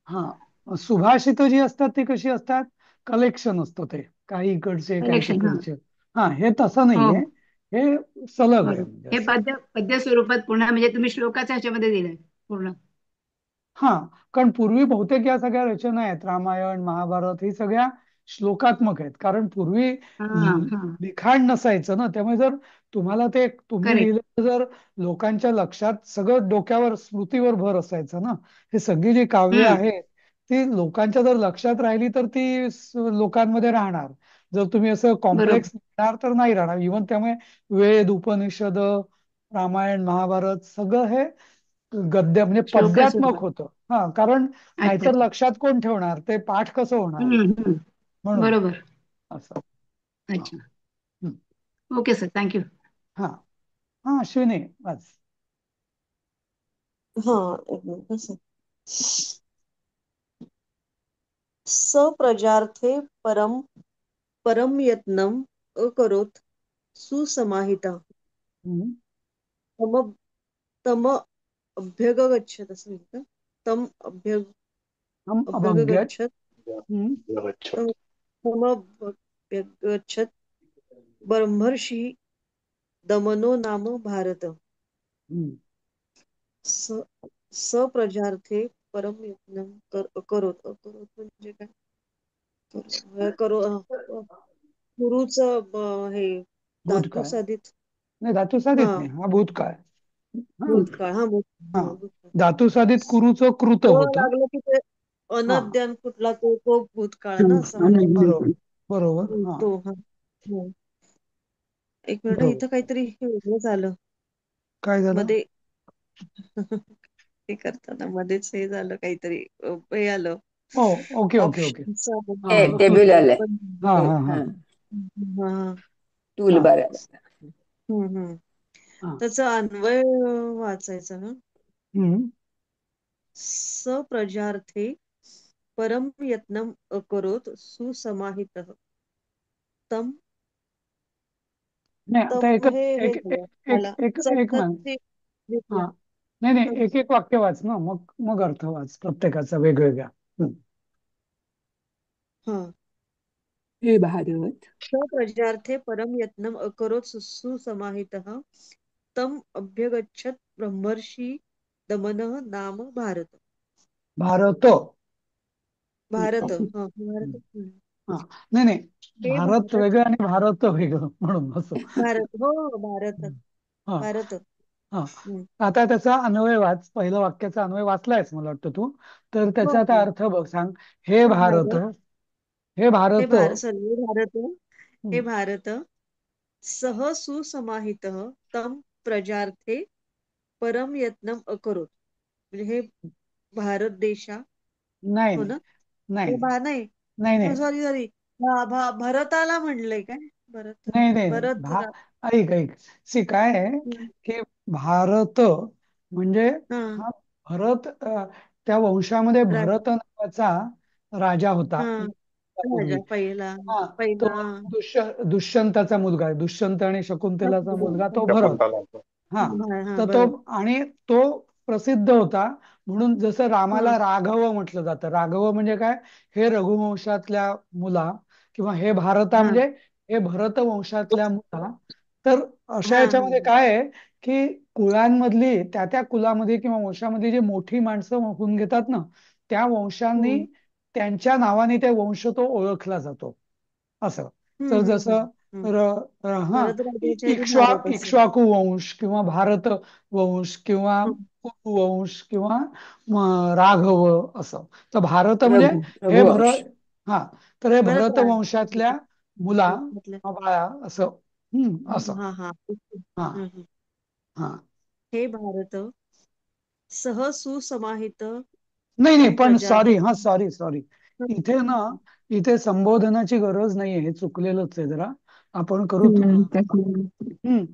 Speaker 2: हा, सुभाषित जी असतात ती कशी असतात, कलेक्शन असतं ते, काही इकडचे काही
Speaker 1: कलेक्शन. हा.
Speaker 2: तिकडचे. हा, हे तसं
Speaker 1: हो
Speaker 2: नाहीये,
Speaker 1: हो.
Speaker 2: हे सलग आहे
Speaker 1: बरोबर.
Speaker 2: म्हणजे
Speaker 1: हे
Speaker 2: असं.
Speaker 1: पद्य स्वरूपात पूर्ण म्हणजे तुम्ही श्लोकाच्या ह्याच्यामध्ये दिलंय पूर्ण.
Speaker 2: हा, कारण पूर्वी बहुतेक या सगळ्या रचना आहेत, रामायण महाभारत, ही सगळ्या श्लोकात्मक आहेत. कारण पूर्वी
Speaker 1: हा हा.
Speaker 2: लिखाण नसायचं ना, त्यामुळे जर तुम्हाला ते तुम्ही
Speaker 1: करेक्ट.
Speaker 2: लिहिलं तर जर लोकांच्या लक्षात, सगळं डोक्यावर स्मृतीवर भर असायचा ना. हे सगळी जी काव्य
Speaker 1: हम्म.
Speaker 2: आहेत ती लोकांच्या जर लक्षात राहिली तर ती लोकांमध्ये राहणार. जर तुम्ही असं
Speaker 1: बरोबर.
Speaker 2: कॉम्प्लेक्स लिहिणार तर नाही राहणार. इव्हन त्यामुळे वेद, उपनिषद, रामायण महाभारत सगळं हे गद्य म्हणजे
Speaker 5: श्लोका
Speaker 2: पद्यात्मक
Speaker 5: स्वरूपात.
Speaker 2: होतं. हा, कारण
Speaker 5: अच्छा
Speaker 2: नाहीतर लक्षात कोण ठेवणार, ते पाठ कसं होणार
Speaker 5: हम्म.
Speaker 2: म्हणून
Speaker 5: बरोबर.
Speaker 2: असं. हा.
Speaker 5: अच्छा.
Speaker 2: हम्म.
Speaker 5: Okay sir, thank you.
Speaker 2: हा. हा, अश्विनी वाच.
Speaker 6: हा, एक मिनिट हं, सर. सप्रजार्थे परम परम यत्नम अकरोत् सुसमाहितः
Speaker 2: हम्म.
Speaker 6: तम तम अभ्यगच्छत् असं म्हणतं. तम
Speaker 2: हम अभग्यत.
Speaker 6: अभ्यगच्छत्
Speaker 2: हम्म.
Speaker 6: तम तमभ्यगच्छत् ब्रह्मर्षि दमनो नाम भारत.
Speaker 2: हम्म.
Speaker 6: स सप्रजार्थे परम यत्नम अकरोत्. अकरोत् म्हणजे काय? करो गुरुच हे धातू
Speaker 2: भूतकाळ.
Speaker 6: साधित.
Speaker 2: नाही, धातू साधित
Speaker 6: हा,
Speaker 2: नाही, हा भूतकाळ. हा.
Speaker 6: भूतकाळ. हा,
Speaker 2: हा,
Speaker 6: भूतकाळ.
Speaker 2: धातू साधित कुरुचं कृत
Speaker 6: तो
Speaker 2: होतं.
Speaker 6: लागलं की ते
Speaker 2: हा,
Speaker 6: अनद्यान कुठला तो भूतकाळ ना असं म्हणायचं.
Speaker 2: बरोबर. बरोबर. हा,
Speaker 6: तो हा. हो. एक मिनिट,
Speaker 2: बरोबर.
Speaker 6: इथं काहीतरी हे वेगळं झालं
Speaker 2: काय झालं?
Speaker 6: मध्ये. हे करताना मध्येच हे झालं काहीतरी, हे आलं
Speaker 2: ओ, ओके ओके ओके.
Speaker 6: ऑप्शनचा.
Speaker 2: हा हा
Speaker 1: टेबल आलंय.
Speaker 2: हा
Speaker 6: हे,
Speaker 2: हा हा
Speaker 1: हा,
Speaker 6: हा.
Speaker 1: टूल
Speaker 2: हा
Speaker 1: बार आलं.
Speaker 6: हम्म.
Speaker 2: हा.
Speaker 6: त्याचा अन्वय वाचायचा ना.
Speaker 2: हम्म.
Speaker 6: सप्रजार्थे परम यत्नम अकरोत् सुसमाहितः तम
Speaker 2: नाही, आता
Speaker 6: तम
Speaker 2: एक
Speaker 6: हे
Speaker 2: एक
Speaker 6: झालं
Speaker 2: एक
Speaker 6: मला
Speaker 2: एक एक मान.
Speaker 6: सप्तची
Speaker 2: हा,
Speaker 6: घेतला.
Speaker 2: नाही नाही, एक एक वाक्य वाच ना, मग मग अर्थ वाच प्रत्येकाचा वेगवेगळा. हम्म.
Speaker 6: हा.
Speaker 1: हे भारत.
Speaker 6: सप्रजार्थे परम यत्नम अकरोत् सुसमाहितः तम अभ्यगच्छत् ब्रह्मर्षि दमनः नाम भारत.
Speaker 2: भारत.
Speaker 6: भारत.
Speaker 2: हम्म.
Speaker 6: हा, भारत.
Speaker 2: हा, नाही नाही,
Speaker 6: हे
Speaker 2: भारत
Speaker 6: भारत.
Speaker 2: वेगळं आणि भारत वेगळं म्हणून असं.
Speaker 6: भारत. हो, भारत.
Speaker 2: हा
Speaker 6: भारत.
Speaker 2: हा.
Speaker 6: हम्म.
Speaker 2: आता त्याचा अन्वय वाच, पहिलं वाक्याचा अन्वय वाचलायच मला वाटतं तू. तर
Speaker 6: हो,
Speaker 2: त्याचा आता
Speaker 6: हो.
Speaker 2: अर्थ बघ, सांग. हे
Speaker 6: हे
Speaker 2: भारत.
Speaker 6: भारत.
Speaker 2: हे
Speaker 6: हे
Speaker 2: भारत.
Speaker 6: भारत. सॉरी, हे भारत. हे
Speaker 2: हम्म.
Speaker 6: भारत सह सुसमाहितः तम प्रजार्थे परम यत्नम अकरोत्. म्हणजे हे भारत देशा.
Speaker 2: नाही
Speaker 6: हो
Speaker 2: नाही
Speaker 6: ना.
Speaker 2: नाही
Speaker 6: हे नाही.
Speaker 2: नाही नाही
Speaker 6: सॉरी सॉरी. भरताला म्हणलंय काय? भरत.
Speaker 2: नाही नाही नाही.
Speaker 6: भरत.
Speaker 2: ऐक ऐक, सी काय आहे
Speaker 6: हं.
Speaker 2: की भारत म्हणजे
Speaker 6: हां.
Speaker 2: हा भरत, त्या वंशामध्ये
Speaker 6: राज
Speaker 2: भरत नावाचा राजा होता
Speaker 6: हां.
Speaker 2: पूर्वी.
Speaker 6: राजा पहिला.
Speaker 2: हा, तो
Speaker 6: पहिला.
Speaker 2: दुष्यंताचा मुलगा आहे. दुष्यंत आणि शकुंतलाचा मुलगा तो भरत.
Speaker 3: शकुंतला.
Speaker 2: हा,
Speaker 6: हां,
Speaker 2: तर तो,
Speaker 6: भरत.
Speaker 2: आणि तो प्रसिद्ध होता म्हणून जसं
Speaker 6: हां,
Speaker 2: रामाला राघव म्हटलं जातं. राघव म्हणजे काय, हे रघुवंशातल्या मुला, किंवा हे भारता
Speaker 6: हां.
Speaker 2: म्हणजे हे भरत वंशातल्या मुला. तर अशा
Speaker 6: हां,
Speaker 2: याच्यामध्ये
Speaker 6: हां.
Speaker 2: काय आहे की कुळांमधली, त्या त्या कुलामध्ये किंवा वंशामध्ये जी मोठी माणसं होऊन घेतात ना, त्या वंशांनी
Speaker 6: हं.
Speaker 2: त्यांच्या नावाने ते वंश तो ओळखला जातो असं.
Speaker 6: हं,
Speaker 2: तर
Speaker 6: हं,
Speaker 2: जसं
Speaker 6: हं.
Speaker 2: हा,
Speaker 6: भरत राजाच्या आधी भारत असेल.
Speaker 2: इक्ष्वाकू वंश किंवा भारत वंश किंवा
Speaker 6: हं.
Speaker 2: कुरु वंश किंवा राघव असं. तर भारत म्हणजे हे
Speaker 1: रघुवंश.
Speaker 2: हा, तर हे
Speaker 6: भरत
Speaker 2: भरत
Speaker 6: राज.
Speaker 2: वंशातल्या मुला
Speaker 6: म्हटलं.
Speaker 2: बाळा असं. असं.
Speaker 6: हां, हां.
Speaker 2: हा
Speaker 6: हं.
Speaker 2: हा.
Speaker 6: हे भारत सह सुसमाहित
Speaker 2: नाही नाही,
Speaker 6: तम
Speaker 2: पण सॉरी,
Speaker 6: प्रजार्थे.
Speaker 2: हा सॉरी सॉरी,
Speaker 6: हं,
Speaker 2: इथे ना,
Speaker 6: हं.
Speaker 2: इथे संबोधनाची गरज नाहीये, हे चुकलेलंच आहे जरा. आपण करू हम्म.
Speaker 6: हं.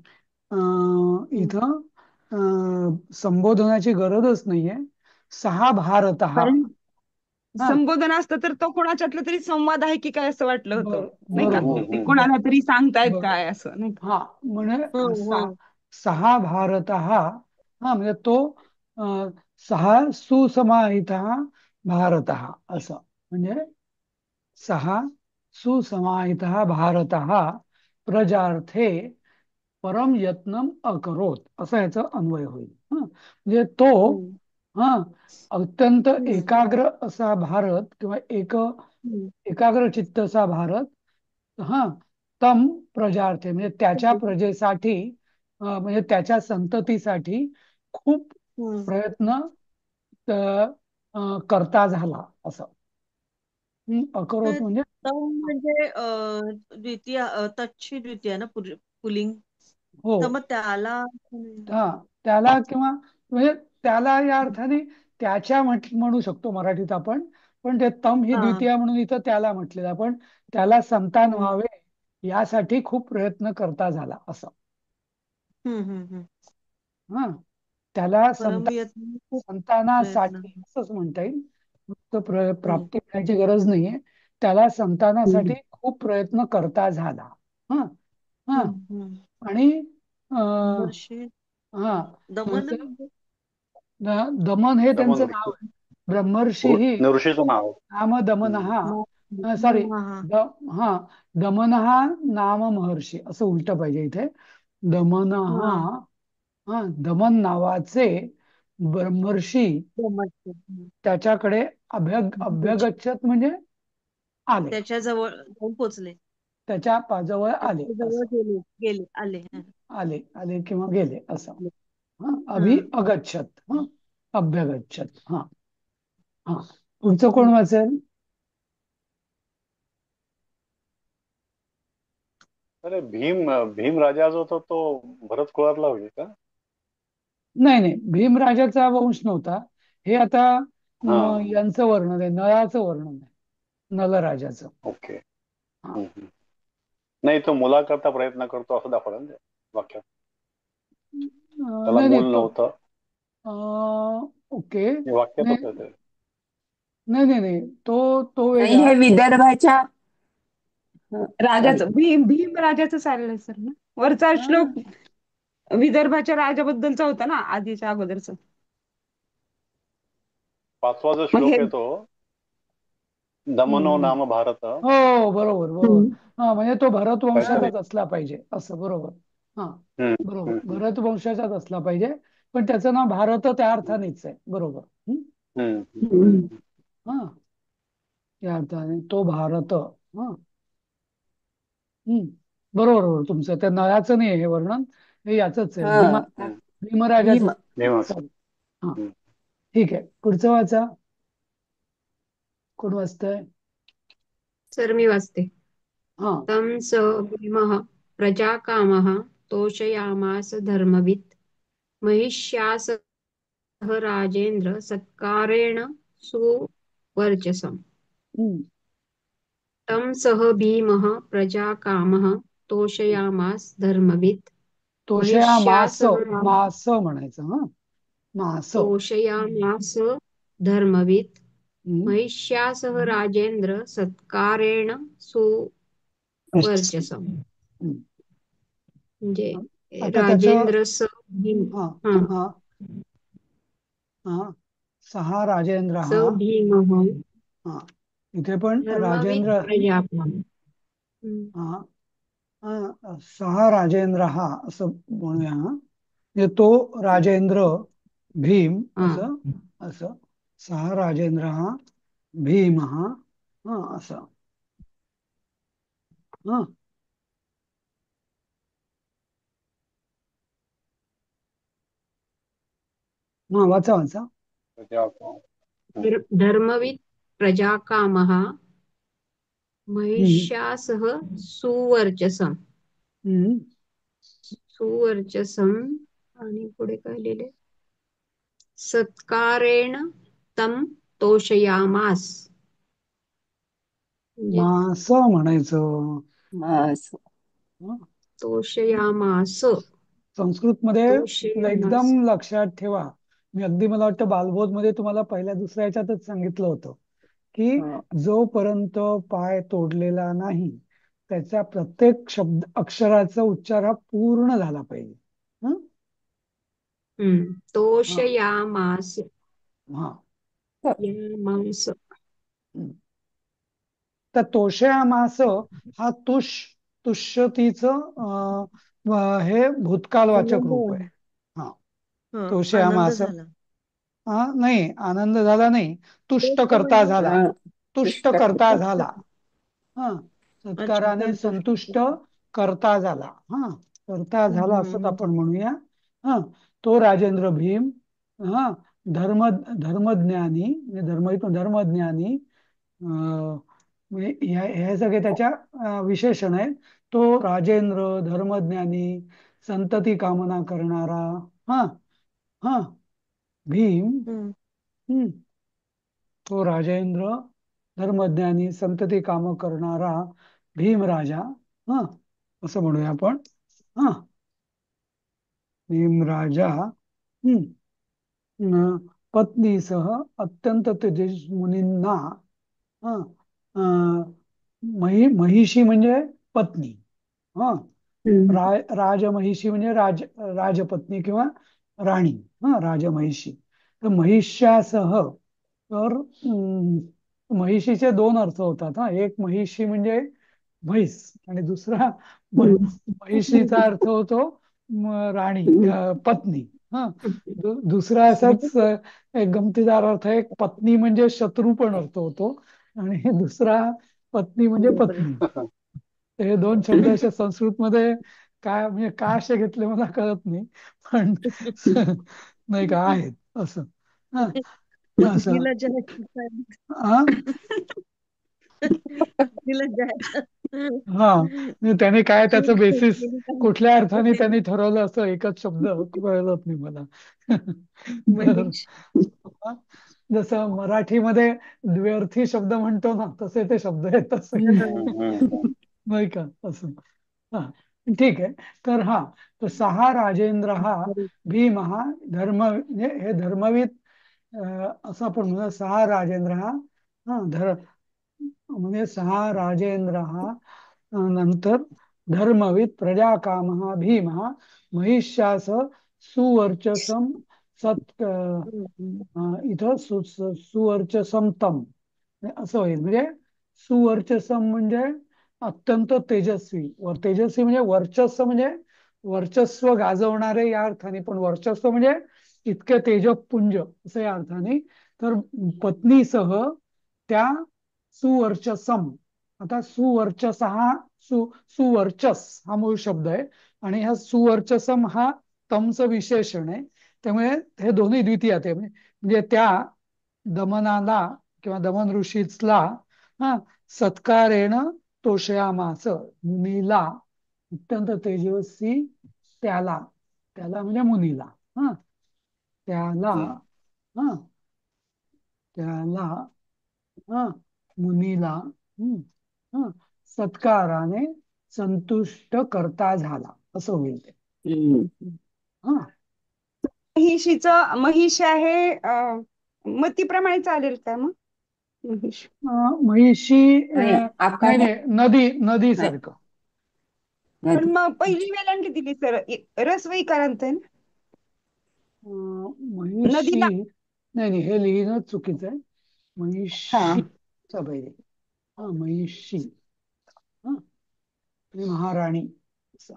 Speaker 2: इथं संबोधनाची गरजच नाहीये. सहा भारत हा.
Speaker 4: कारण
Speaker 2: हा,
Speaker 4: संबोधन असतं तर तो कोणाच्यातलं तरी संवाद आहे की काय असं वाटलं होतं, नाही का?
Speaker 2: बरोबर.
Speaker 4: ते कोणाला तरी सांगतायत
Speaker 2: बर,
Speaker 4: काय असं, नाही का?
Speaker 2: हा,
Speaker 6: हो,
Speaker 2: म्हणजे
Speaker 6: हो.
Speaker 2: सहा भारत हा. हा, म्हणजे तो सहा सुसमाहित भारत असं. म्हणजे सहा सुसमाहित भारत प्रजार्थे परम यत्नम अकरोत, असं याचा अन्वय होईल. म्हणजे तो,
Speaker 6: हं.
Speaker 2: हा, अत्यंत
Speaker 6: हं.
Speaker 2: एकाग्र असा भारत, किंवा
Speaker 6: हं.
Speaker 2: एकाग्र चित्त असा भारत. हा, तम प्रजार्थे म्हणजे त्याच्या प्रजेसाठी, म्हणजे त्याच्या संततीसाठी खूप
Speaker 6: हं.
Speaker 2: प्रयत्न करता झाला असं.
Speaker 6: तर
Speaker 2: अकरोत म्हणजे
Speaker 6: तम म्हणजे द्वितीय, तच्छी द्वितीय ना, पुलिंग.
Speaker 2: हो.
Speaker 6: तर मग त्याला
Speaker 2: हा, त्याला किंवा म्हणजे त्याला या अर्थाने त्याच्या म्हणू शकतो मराठीत आपण. पण ते तम ही
Speaker 6: हा.
Speaker 2: द्वितीया म्हणून इथं त्याला म्हटलेलं आहे. पण त्याला संतान
Speaker 6: हम्म
Speaker 2: व्हावे यासाठी खूप प्रयत्न करता झाला असं.
Speaker 6: हम्म.
Speaker 2: हा, त्याला
Speaker 6: परम यत्न खूप प्रयत्न.
Speaker 2: संतानासाठी असंच म्हणता येईल. फक्त
Speaker 6: हम्म
Speaker 2: प्राप्ती मिळायची गरज नाहीये. त्याला संतानासाठी
Speaker 1: हम्म.
Speaker 2: खूप प्रयत्न करता झाला. हा. हा.
Speaker 6: हम्म.
Speaker 2: आणि अं,
Speaker 6: वर्षे
Speaker 2: हा,
Speaker 6: दमन
Speaker 2: म्हणजे
Speaker 6: म्हणजे
Speaker 2: दमन हे
Speaker 3: दमन
Speaker 2: त्यांचं नाव
Speaker 3: ऋषी.
Speaker 2: आहे. ब्रह्मर्षी ही
Speaker 3: ऋषीचं नाव.
Speaker 2: नाम दमन
Speaker 3: हम्म.
Speaker 2: हा, सॉरी,
Speaker 6: हा हा
Speaker 2: द हा दमन हा नाम महर्षी असं उलट पाहिजे इथे. दमन
Speaker 6: हा.
Speaker 2: हा दमन नावाचे ब्रह्मर्षी
Speaker 6: दमन.
Speaker 2: त्याच्याकडे अभ्यगच्छत म्हणजे आले,
Speaker 6: त्याच्या जवळ जाऊन पोचले.
Speaker 2: त्याच्या पाजवळ आले
Speaker 6: त्याच्या जवळ
Speaker 2: असं.
Speaker 6: गेले गेले आले. हा.
Speaker 2: आले आले किंवा गेले असं. हा,
Speaker 6: हा.
Speaker 2: अगच्छत, हा, अभ्यगच्छत. हा. हा, पुढचं कोण वाचेल?
Speaker 3: अरे भीम राजा जो होता तो भरत कुळातला होईल का?
Speaker 2: नाही नाही, भीमराजाचा वंश नव्हता. हे आता
Speaker 3: हा.
Speaker 2: यांचं वर्णन आहे, नळाचं वर्णन आहे, नलराजाचं.
Speaker 3: ओके.
Speaker 2: हा.
Speaker 3: नाही, तो मुलाकरता प्रयत्न करतो असं दाखवलं ना त्या वाक्यात. त्याला
Speaker 2: नाही नाही
Speaker 3: मूल
Speaker 2: तो
Speaker 3: नव्हतं.
Speaker 2: ओके.
Speaker 3: हे वाक्यात
Speaker 2: नाही
Speaker 3: होतं ते.
Speaker 2: नाही नाही नाही, तो
Speaker 1: नाही,
Speaker 2: वेगळा.
Speaker 1: हे विदर्भाच्या
Speaker 3: सॉरी.
Speaker 1: राजाचं
Speaker 4: भीम राजाचं चाललंय सर ना. वरचा
Speaker 2: हा,
Speaker 4: श्लोक विदर्भाच्या राजाबद्दलचा होता ना, आधीच्या अगोदरचा.
Speaker 3: 5वा जो
Speaker 4: मग हे
Speaker 3: श्लोक आहे तो दमनो
Speaker 2: हम्म.
Speaker 3: नाम भारत.
Speaker 2: हो, बरोबर बरोबर.
Speaker 4: हम्म.
Speaker 2: हा, म्हणजे तो भरत
Speaker 3: काहीतरी.
Speaker 2: वंशाचाच असला पाहिजे असं, बरोबर. हा,
Speaker 3: हम्म,
Speaker 2: बरोबर,
Speaker 3: हम्म, हम्म,
Speaker 2: भरत वंशाचाच असला पाहिजे. पण त्याचं नाव भारत त्या अर्थानेच आहे, बरोबर.
Speaker 3: हम्म, हम्म,
Speaker 4: हम्म.
Speaker 3: हम्म.
Speaker 2: हा, त्या अर्थाने तो भारत. हा. हम्म. बरोबर बरोबर, तुमचं त्या नळाचं नाही हे वर्णन, हे याचंच आहे,
Speaker 1: हा
Speaker 2: भीमराजाचं.
Speaker 1: भीम.
Speaker 3: भीमच.
Speaker 2: सॉरी. हा,
Speaker 3: हम्म.
Speaker 2: ठीक आहे, पुढचं वाचा. कोण वाचतंय?
Speaker 5: सर मी वाचते.
Speaker 2: हा.
Speaker 5: तं स भीमः प्रजाकामः तोषयामास धर्मवित् महिष्यासः राजेन्द्र सत्कारेण सुवर्चसम्।
Speaker 2: हम्म.
Speaker 5: तं सः भीमः प्रजाकामः तोषयामास धर्मवित्
Speaker 2: तोषया मास,
Speaker 5: महिष्यासः
Speaker 2: मास म्हणायचं. हा, मास.
Speaker 5: तोषयामास धर्मवित्
Speaker 2: हम्म.
Speaker 5: महिष्यासः राजेन्द्र सत्कारेण सुवर्चसम्।
Speaker 2: हम्म.
Speaker 5: म्हणजे
Speaker 2: आता त्याचं
Speaker 5: राजेंद्र स भीम.
Speaker 2: हा
Speaker 5: हा,
Speaker 2: हा हा सहा राजेंद्र
Speaker 5: स
Speaker 2: हा.
Speaker 5: भीमः
Speaker 2: हा, इथे पण
Speaker 5: धर्मवित्
Speaker 2: राजेंद्र.
Speaker 5: प्रजाकाम. हम्म.
Speaker 2: हा, सहा राजेंद्र हा असं म्हणूया. हा, म्हणजे तो राजेंद्र भीम
Speaker 5: हा.
Speaker 2: असं, असं सहा राजेंद्र हा भीम हा. हा, असं. हा. हा, वाचा वाचा.
Speaker 3: हम्म.
Speaker 5: धर्मवित् प्रजाकामः
Speaker 2: हम्म.
Speaker 5: महिष्यासः सुवर्चसम्।
Speaker 2: हम्म.
Speaker 5: सुवर्चसम् आणि पुढे काय लिहिले? सत्कारेण तं तोषयामास. म्हणजे
Speaker 2: मास म्हणायचं.
Speaker 1: मास.
Speaker 2: हा.
Speaker 5: तोषयामास.
Speaker 2: संस्कृतमध्ये
Speaker 5: तोषयामास.
Speaker 2: एकदम लक्षात ठेवा. मी अगदी मला वाटतं बालबोध मध्ये तुम्हाला पहिल्या दुसऱ्या ह्याच्यातच सांगितलं होतं की
Speaker 1: हा.
Speaker 2: जोपर्यंत पाय तोडलेला नाही त्याच्या प्रत्येक शब्द अक्षराचा उच्चार हा पूर्ण झाला पाहिजे. हं? हा.
Speaker 5: तोषयामास.
Speaker 2: हा.
Speaker 5: यामास.
Speaker 2: हं. तर तोषयामास हा तुष्यतीचं हे भूतकालवाचक
Speaker 6: आनंद
Speaker 2: रूप आहे. हा,
Speaker 6: हा आनंद
Speaker 2: तोषयामास.
Speaker 6: झाला.
Speaker 2: हा, नाही, आनंद झाला नाही, तुष्ट
Speaker 6: तो
Speaker 2: करता
Speaker 6: म्हणजे
Speaker 2: झाला.
Speaker 1: हा.
Speaker 2: तुष्ट
Speaker 1: तुष्ट
Speaker 2: करता
Speaker 1: करता.
Speaker 2: झाला. हा,
Speaker 6: अच्छा
Speaker 2: सत्काराने
Speaker 6: संतुष्ट.
Speaker 2: संतुष्ट करता झाला. हा, करता झाला असंच
Speaker 6: हम्म.
Speaker 2: आपण म्हणूया. हा, तो राजेंद्र भीम. हा, धर्मज्ञानी म्हणजे धर्मज्ञानी. म्हणजे हे सगळे त्याच्या विशेषण आहेत. तो राजेंद्र धर्मज्ञानी संतती कामना करणारा. हा हा भीम.
Speaker 6: हम्म.
Speaker 2: हम्म तो राजेंद्र, धर्मज्ञानी, संतती काम करणारा भीमराजा. हा असं म्हणूया आपण. हा भीमराजा हम्म न- पत्नीसह अत्यंत तेजस मुनींना. हा महिषी म्हणजे पत्नी. हा
Speaker 5: हम्म.
Speaker 2: राजमहिषी म्हणजे राजपत्नी किंवा राणी. हा राजमहिषी. तर महिष्यासह. तर महिषीचे दोन अर्थ होतात. हा एक महिषी म्हणजे म्हैस आणि दुसरा महिषीचा अर्थ होतो राणी, पत्नी. हा दुसरा असाच एक गमतीदार अर्थ आहे. पत्नी म्हणजे शत्रू पण अर्थ होतो आणि दुसरा पत्नी म्हणजे पत्नी. तर हे दोन शब्द असे संस्कृत मध्ये काय म्हणजे का असे घेतले मला कळत नाही, पण नाही का आहेत असं. हा असं.
Speaker 6: निर्लज्ज आहे.
Speaker 2: हा
Speaker 6: निर्लज्ज आहे.
Speaker 2: हा म्हणजे त्याने काय त्याचं बेसिस कुठल्या अर्थाने त्यांनी ठरवलं असं एकच शब्द कळत नाही मला. तर
Speaker 6: महिष.
Speaker 2: हा, जसं मराठीमध्ये द्व्यर्थी शब्द म्हणतो ना, तसे ते शब्द आहेत तसे. नाही का असं. हा ठीक आहे. तर तर सहा राजेंद्र हा भीम हा म्हणजे हे धर्मवीत. असं आपण म्हणूया सहा राजेंद्र हा म्हणजे सहा राजेंद्र नंतर धर्मवित प्रजाकाम भीम महिष्यास सुवर्चसम सत् इथं सुवर्चसम तम असं होईल. म्हणजे सुवर्चसम म्हणजे अत्यंत तेजस्वी. तेजस्वी म्हणजे वर्चस्व, म्हणजे वर्चस्व गाजवणारे या अर्थाने, पण वर्चस्व म्हणजे इतके तेजपुंज असं या अर्थाने. तर पत्नीसह त्या सुवर्चसम. आता सुवर्चस सुवर्चस हा मूळ शब्द आहे आणि हा सुवर्चसम हा तमचं विशेषण आहे. त्यामुळे हे दोन्ही द्वितीयात आहे. म्हणजे त्या दमनाला किंवा दमन ऋषीला सत्कारेण तोषयामास मुनीला. अत्यंत तेजस्वी त्याला. त्याला म्हणजे मुनीला. हा त्याला. हा त्याला मुनीला सत्काराने संतुष्ट करता झाला असं होईल ते. हा
Speaker 4: महिष आहे मतीप्रमाणे चालेल का मग महिष?
Speaker 2: म्हैशी
Speaker 1: नाही आकार
Speaker 2: नाही नाही, नदी
Speaker 1: नाही
Speaker 2: सारखं.
Speaker 4: पण
Speaker 1: नदी.
Speaker 4: मग पहिली वेलांटी दिली सर, रस्व इकारांत आहे ना
Speaker 2: महिषी.
Speaker 4: नदीला.
Speaker 2: नाही नाही, हे लिहिणं चुकीचं आहे.
Speaker 1: हा
Speaker 2: महिषी पाहिजे. महिषी. हा आणि महाराणी असं.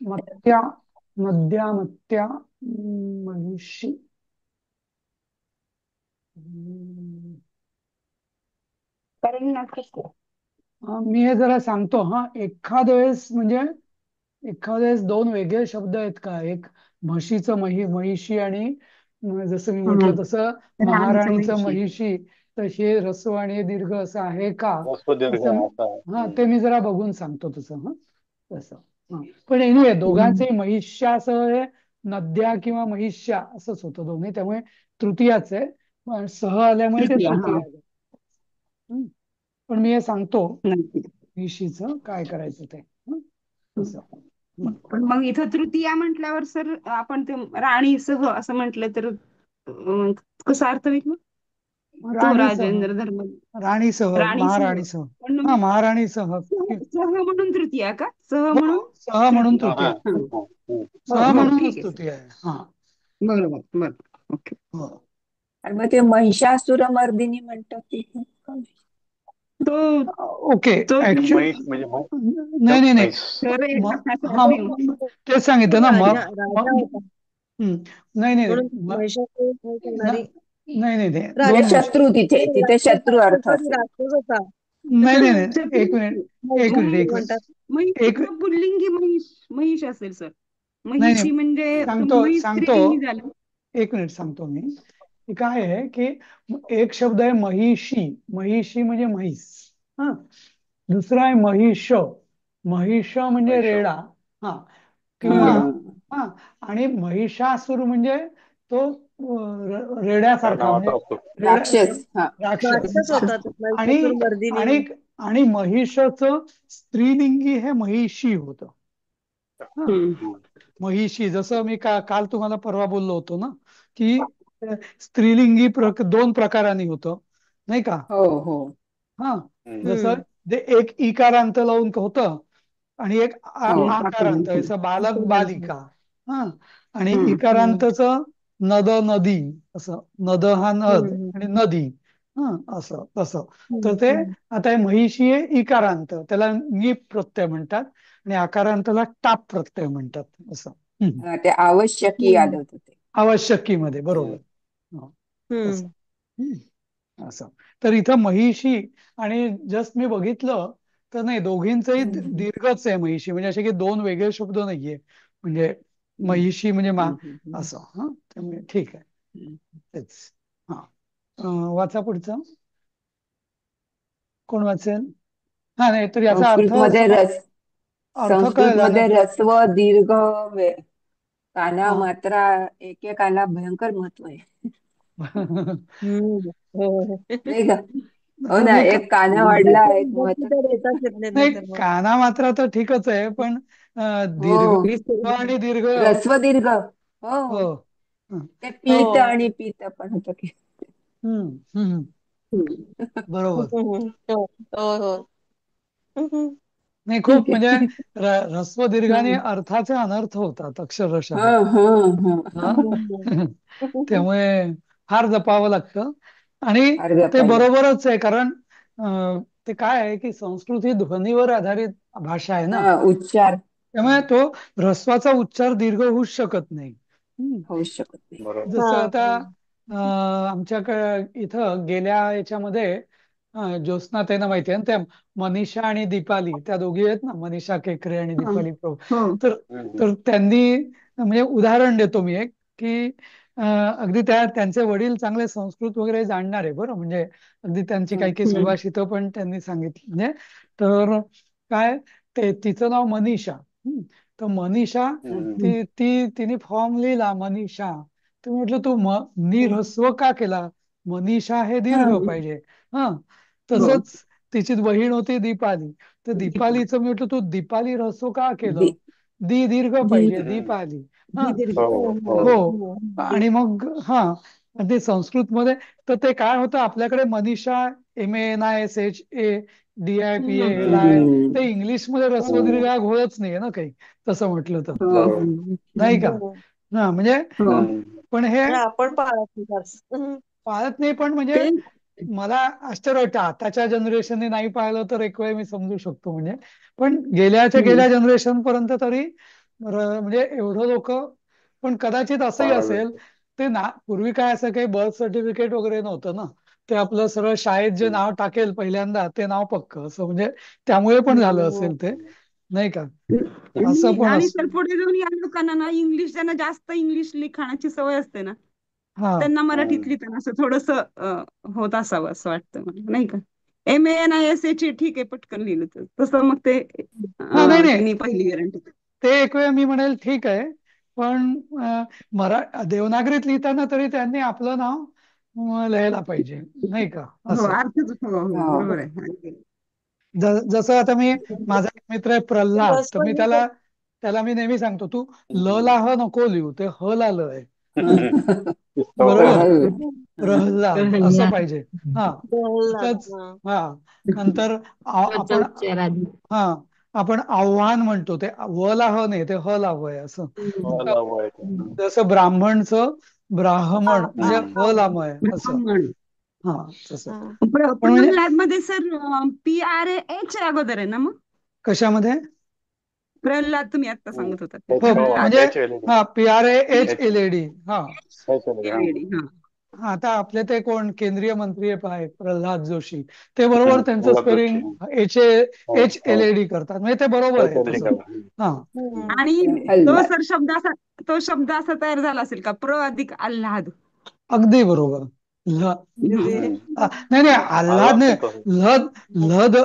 Speaker 2: मत्या मत्या महिषी.
Speaker 4: कारण ना कसं
Speaker 2: मी हे जरा सांगतो. एखाद वेळेस म्हणजे एखाद्या वेळेस दोन वेगळे शब्द आहेत का, एक म्हशीचं महिषी आणि जसं मी म्हटलं तसं
Speaker 4: राणीचं
Speaker 2: महाराणीचं
Speaker 4: महिषी.
Speaker 2: महिषी. तर हे ऱ्हस्व आणि हे दीर्घ असं आहे का,
Speaker 3: दीर्घ
Speaker 2: असं
Speaker 3: असा आहे.
Speaker 2: ते मी जरा बघून सांगतो तसं. तसं पण एनिवे दोघांचे महिष्यासह हे नद्या किंवा महिष्या असंच होतं दोन्ही. त्यामुळे तृतीयाच आहे, पण सह आल्यामुळे ते
Speaker 4: तृतीया.
Speaker 2: तृतीय
Speaker 4: हा
Speaker 2: आहे. पण मी हे सांगतो
Speaker 4: नक्की.
Speaker 2: म्हशीचं काय करायचं ते. तसं
Speaker 4: पण मग इथं तृतीया म्हटल्यावर सर आपण ते राणीसह असं म्हटलं तर कसा अर्थ होईल मग? तो
Speaker 2: राणीसह.
Speaker 4: राजेंद्र धर्म
Speaker 2: राणीसह
Speaker 4: राणीसह.
Speaker 2: महाराणीसह.
Speaker 4: पण मग
Speaker 2: महाराणीसह.
Speaker 4: सह म्हणून तृतीया का? सह
Speaker 2: हो
Speaker 4: म्हणून
Speaker 2: सह म्हणून
Speaker 4: तृतीया.
Speaker 2: तृतीय.
Speaker 4: हा. हो
Speaker 2: सह
Speaker 4: हो ठीक
Speaker 2: म्हणूनच
Speaker 4: आहे सर.
Speaker 2: तृतीय आहे.
Speaker 4: बरोबर बरोबर. ओके.
Speaker 2: हो.
Speaker 1: आणि मग ते महिषासुरमर्दिनी म्हणतात ते
Speaker 4: तो
Speaker 2: ओके.
Speaker 4: तो
Speaker 2: ऍक्च्युली
Speaker 3: म्हैस म्हणजे
Speaker 2: नाही नाही नाही.
Speaker 3: म्हैस.
Speaker 4: खरं आहे
Speaker 2: म-
Speaker 4: का? असं
Speaker 2: हा
Speaker 4: असेल मग.
Speaker 2: तेच सांगितलं ना.
Speaker 6: राजा होता
Speaker 2: नाही नाही
Speaker 6: म्हणून
Speaker 2: नाही.
Speaker 6: महिषासुर हे करणारी
Speaker 2: नाही नाही नाही,
Speaker 6: राजा
Speaker 2: दोन
Speaker 1: म्हणजे
Speaker 2: गोष्टी.
Speaker 1: शत्रू तिथे तिथे शत्रू अर्थ
Speaker 6: तो
Speaker 1: असेल.
Speaker 6: राक्षस होता.
Speaker 2: नाही नाही नाही, एक मिनिट.
Speaker 4: शत्रू
Speaker 2: एक मिनिट
Speaker 6: महिषासुर
Speaker 2: एक मिनिट
Speaker 6: म्हणतात.
Speaker 2: एक
Speaker 4: महिषीचं पुल्लिंगी महिष असेल सर.
Speaker 2: नाही
Speaker 4: महिषी
Speaker 2: नाही,
Speaker 4: म्हणजे म्हैस
Speaker 2: सांगतो.
Speaker 4: स्त्रीलिंगी झालं.
Speaker 2: एक मिनिट सांगतो मी. काय आहे की एक शब्द आहे महिषी. महिषी म्हणजे म्हैस. हा. दुसरा आहे महिष. महिष म्हणजे
Speaker 3: महिष.
Speaker 2: रेडा. हा. किंवा
Speaker 1: हा.
Speaker 2: हा. आणि महिषासूर म्हणजे तो रेड्यासारखा म्हणजे
Speaker 3: नावाचा असतो.
Speaker 2: रेड्या
Speaker 1: राक्षस. हा.
Speaker 2: राक्षस.
Speaker 6: राक्षस होता तो
Speaker 2: आणि
Speaker 6: महिषासूर मर्दिनी.
Speaker 2: आणि आणि महिषाचं स्त्रीलिंगी हे महिषी होतं. हा.
Speaker 3: हम्म.
Speaker 2: महिषी, जसं मी काल तुम्हाला परवा बोललो होतो ना, की स्त्रीलिंगी दोन प्रकारांनी होतं, नाही का?
Speaker 1: हो हो.
Speaker 2: हा.
Speaker 3: हम्म.
Speaker 2: जसं ते एक इकारांत लावून होतं आणि एक
Speaker 1: हो.
Speaker 2: आकारांत, जसं बालक बालिका. हा. आणि
Speaker 1: हम्म.
Speaker 2: इकारांतच नद नदी, असं नद हा नद आणि नदी. हा. असं तसं. तर ते आता हे महिषी आहे इकारांत, त्याला नीप प्रत्यय म्हणतात, आणि आकारांतला टाप प्रत्यय म्हणतात. असं.
Speaker 1: ते आवश्यकी आलं होतं ते.
Speaker 2: आवश्यकीमध्ये बरोबर. हा. असं. असं. तर इथं महिषी आणि जस्ट मी बघितलं तर नाही, दोघींचंही दीर्घच आहे महिषी, म्हणजे असे की दोन वेगळे शब्द नाहीये. म्हणजे महिषी म्हणजे असं. हा. त्यामुळे ठीक आहे. तेच. हा. वाचा पुढचं. कोण वाचेल? हा. नाही तर याचा अर्थ अर्थ
Speaker 1: संस्कृत
Speaker 2: कळला ना?
Speaker 1: मध्ये ऱ्हस्व दीर्घ काना
Speaker 2: हा.
Speaker 1: मात्रा एकेकाला भयंकर महत्व आहे, नाही का? हो ना,
Speaker 2: नाही
Speaker 1: एक काना वाढला एक
Speaker 6: विभक्ती
Speaker 1: महत्व.
Speaker 6: तर येताच येत नाही
Speaker 2: नाही,
Speaker 6: नंतर मग.
Speaker 2: काना मात्रा तर ठीकच आहे, पण दीर्घ
Speaker 1: हो.
Speaker 2: आणि दीर्घ.
Speaker 1: ऱ्हस्व दीर्घ. हो.
Speaker 2: हो. हं.
Speaker 1: ते पीत आणि पीत पण होतं की.
Speaker 2: हम्म. हम्म. बरोबर.
Speaker 6: हो हो.
Speaker 2: नाही, खूप
Speaker 1: ठीक
Speaker 2: म्हणजे
Speaker 1: आहे.
Speaker 2: ह्रस्व दीर्घाने अर्थाचे अनर्थ होतात अक्षरशः.
Speaker 1: हा हा हा.
Speaker 2: हा. त्यामुळे फार जपावं लागतं. आणि
Speaker 1: अर्घ्य
Speaker 2: ते
Speaker 1: पाहिजे.
Speaker 2: बरोबरच आहे, कारण ते काय आहे की संस्कृत ही ध्वनीवर आधारित भाषा आहे ना,
Speaker 1: हा, उच्चार
Speaker 2: त्यामुळे तो ह्रस्वाचा उच्चार दीर्घ होऊच शकत नाही.
Speaker 1: होऊ शकत नाही.
Speaker 3: बरोबर.
Speaker 2: जसं आता आमच्याकडे इथं गेल्या याच्यामध्ये ज्योत्स्ना त्यांना माहिती आहे ना, त्या मनीषा आणि दीपाली, त्या दोघी आहेत ना, मनीषा केकरे आणि दीपाली प्रभू.
Speaker 1: हो.
Speaker 2: तर तर त्यांनी, म्हणजे उदाहरण देतो मी एक, की अगदी त्यांचे वडील चांगले संस्कृत वगैरे जाणणारे, बरं, म्हणजे अगदी त्यांची काही काही सुभाषितं पण त्यांनी सांगितली. म्हणजे तर काय, तिचं नाव मनीषा. तर मनीषा, तिने फॉर्म लिहिला मनीषा. तर म्हटलं तू ह्रस्व का केला? मनीषा हे दीर्घ पाहिजे. हा.
Speaker 1: हो.
Speaker 2: तसंच तिची बहीण होती दीपाली, तर दीपालीचं मी म्हटलं तू दीपाली ह्रस्व का केलं? दीर्घ पाहिजे, दीपाली. हा.
Speaker 3: हो हो.
Speaker 2: हो. आणि मग ते संस्कृत मध्ये, तर ते काय होतं, आपल्याकडे मनीषा MANISHADIPA ते इंग्लिश मध्ये ह्रस्व दीर्घ हा घोळच नाहीये ना काही, तसं म्हटलं तर,
Speaker 1: हो.
Speaker 2: नाही का? हा. म्हणजे
Speaker 1: हो.
Speaker 2: पण हे
Speaker 6: आपण पाळत नाही फारसं.
Speaker 2: पाळत नाही, पण म्हणजे
Speaker 1: ते
Speaker 2: मला आश्चर्य वाटतं, आताच्या जनरेशनने नाही पाळलं तर एक वेळ मी समजू शकतो, म्हणजे पण गेल्या जनरेशन पर्यंत तरी म्हणजे एवढं लोक, पण कदाचित असंही असेल, ते पूर्वी काय असं काही बर्थ सर्टिफिकेट वगैरे नव्हतं ना, ते आपलं सरळ शाळेत जे नाव टाकेल पहिल्यांदा ते नाव पक्क, असं म्हणजे त्यामुळे पण झालं असेल ते, नाही का? असं पण
Speaker 4: आणि सर पुढे जाऊन या लोकांना ना इंग्लिश, ज्यांना जास्त इंग्लिश लिखाणाची सवय असते ना,
Speaker 2: हा.
Speaker 4: त्यांना मराठीत लिहिताना असं थोडस होत असावं असं वाटतं मला, नाही का? MANISH ठीक आहे, पटकन लिहिलं तर तसं मग ते
Speaker 2: हा. नाही नाही,
Speaker 4: त्यांनी पहिली गॅरंटी.
Speaker 2: ते एक वेळ मी म्हणेल ठीक आहे, पण देवनागरीत लिहिताना तरी त्यांनी आपलं नाव लिहायला पाहिजे, नाही का?
Speaker 4: हो,
Speaker 2: असं.
Speaker 4: अर्थच. हो हो, बरोबर आहे.
Speaker 2: जसं आता माझा एक मित्र आहे प्रल्हाद, तर मी
Speaker 6: बसमध्ये
Speaker 2: त्याला मी नेहमी सांगतो, तू ल ला ह नको लिहू, ते ह ला ल आहे. बरोबर. प्रल्हाद असं पाहिजे. हा. हा. नंतर
Speaker 5: त्याचा
Speaker 2: आपण
Speaker 5: उच्चार आधी.
Speaker 2: हा आपण आव्हान म्हणतो, ते व ला ह नाही, ते ह ला ह आहे, असं. जसं ब्राह्मणचं ब्राह्मण म्हणजे ह ला म आहे, असं. हा. तसं. पण म्हणजे
Speaker 4: प्रल्हाद मध्ये सर PRAH अगोदर आहे ना मग?
Speaker 2: कशामध्ये?
Speaker 4: प्रल्हाद तुम्ही आता सांगत होता ते.
Speaker 2: हो,
Speaker 4: प्रल्हाद
Speaker 2: म्हणजे PRAHLAD. हा. आता आपले ते कोण केंद्रीय मंत्री आहेत, प्रल्हाद जोशी, ते बरोबर त्यांचं स्पेलिंग HLAD करतात, म्हणजे ते बरोबर आहे तसं. हा.
Speaker 4: आणि
Speaker 1: हल्ला.
Speaker 4: तो शब्द असा तयार झाला असेल का, प्र अधिक आल्हाद?
Speaker 2: अगदी बरोबर. नाही नाही, आल्हाद नाही, लद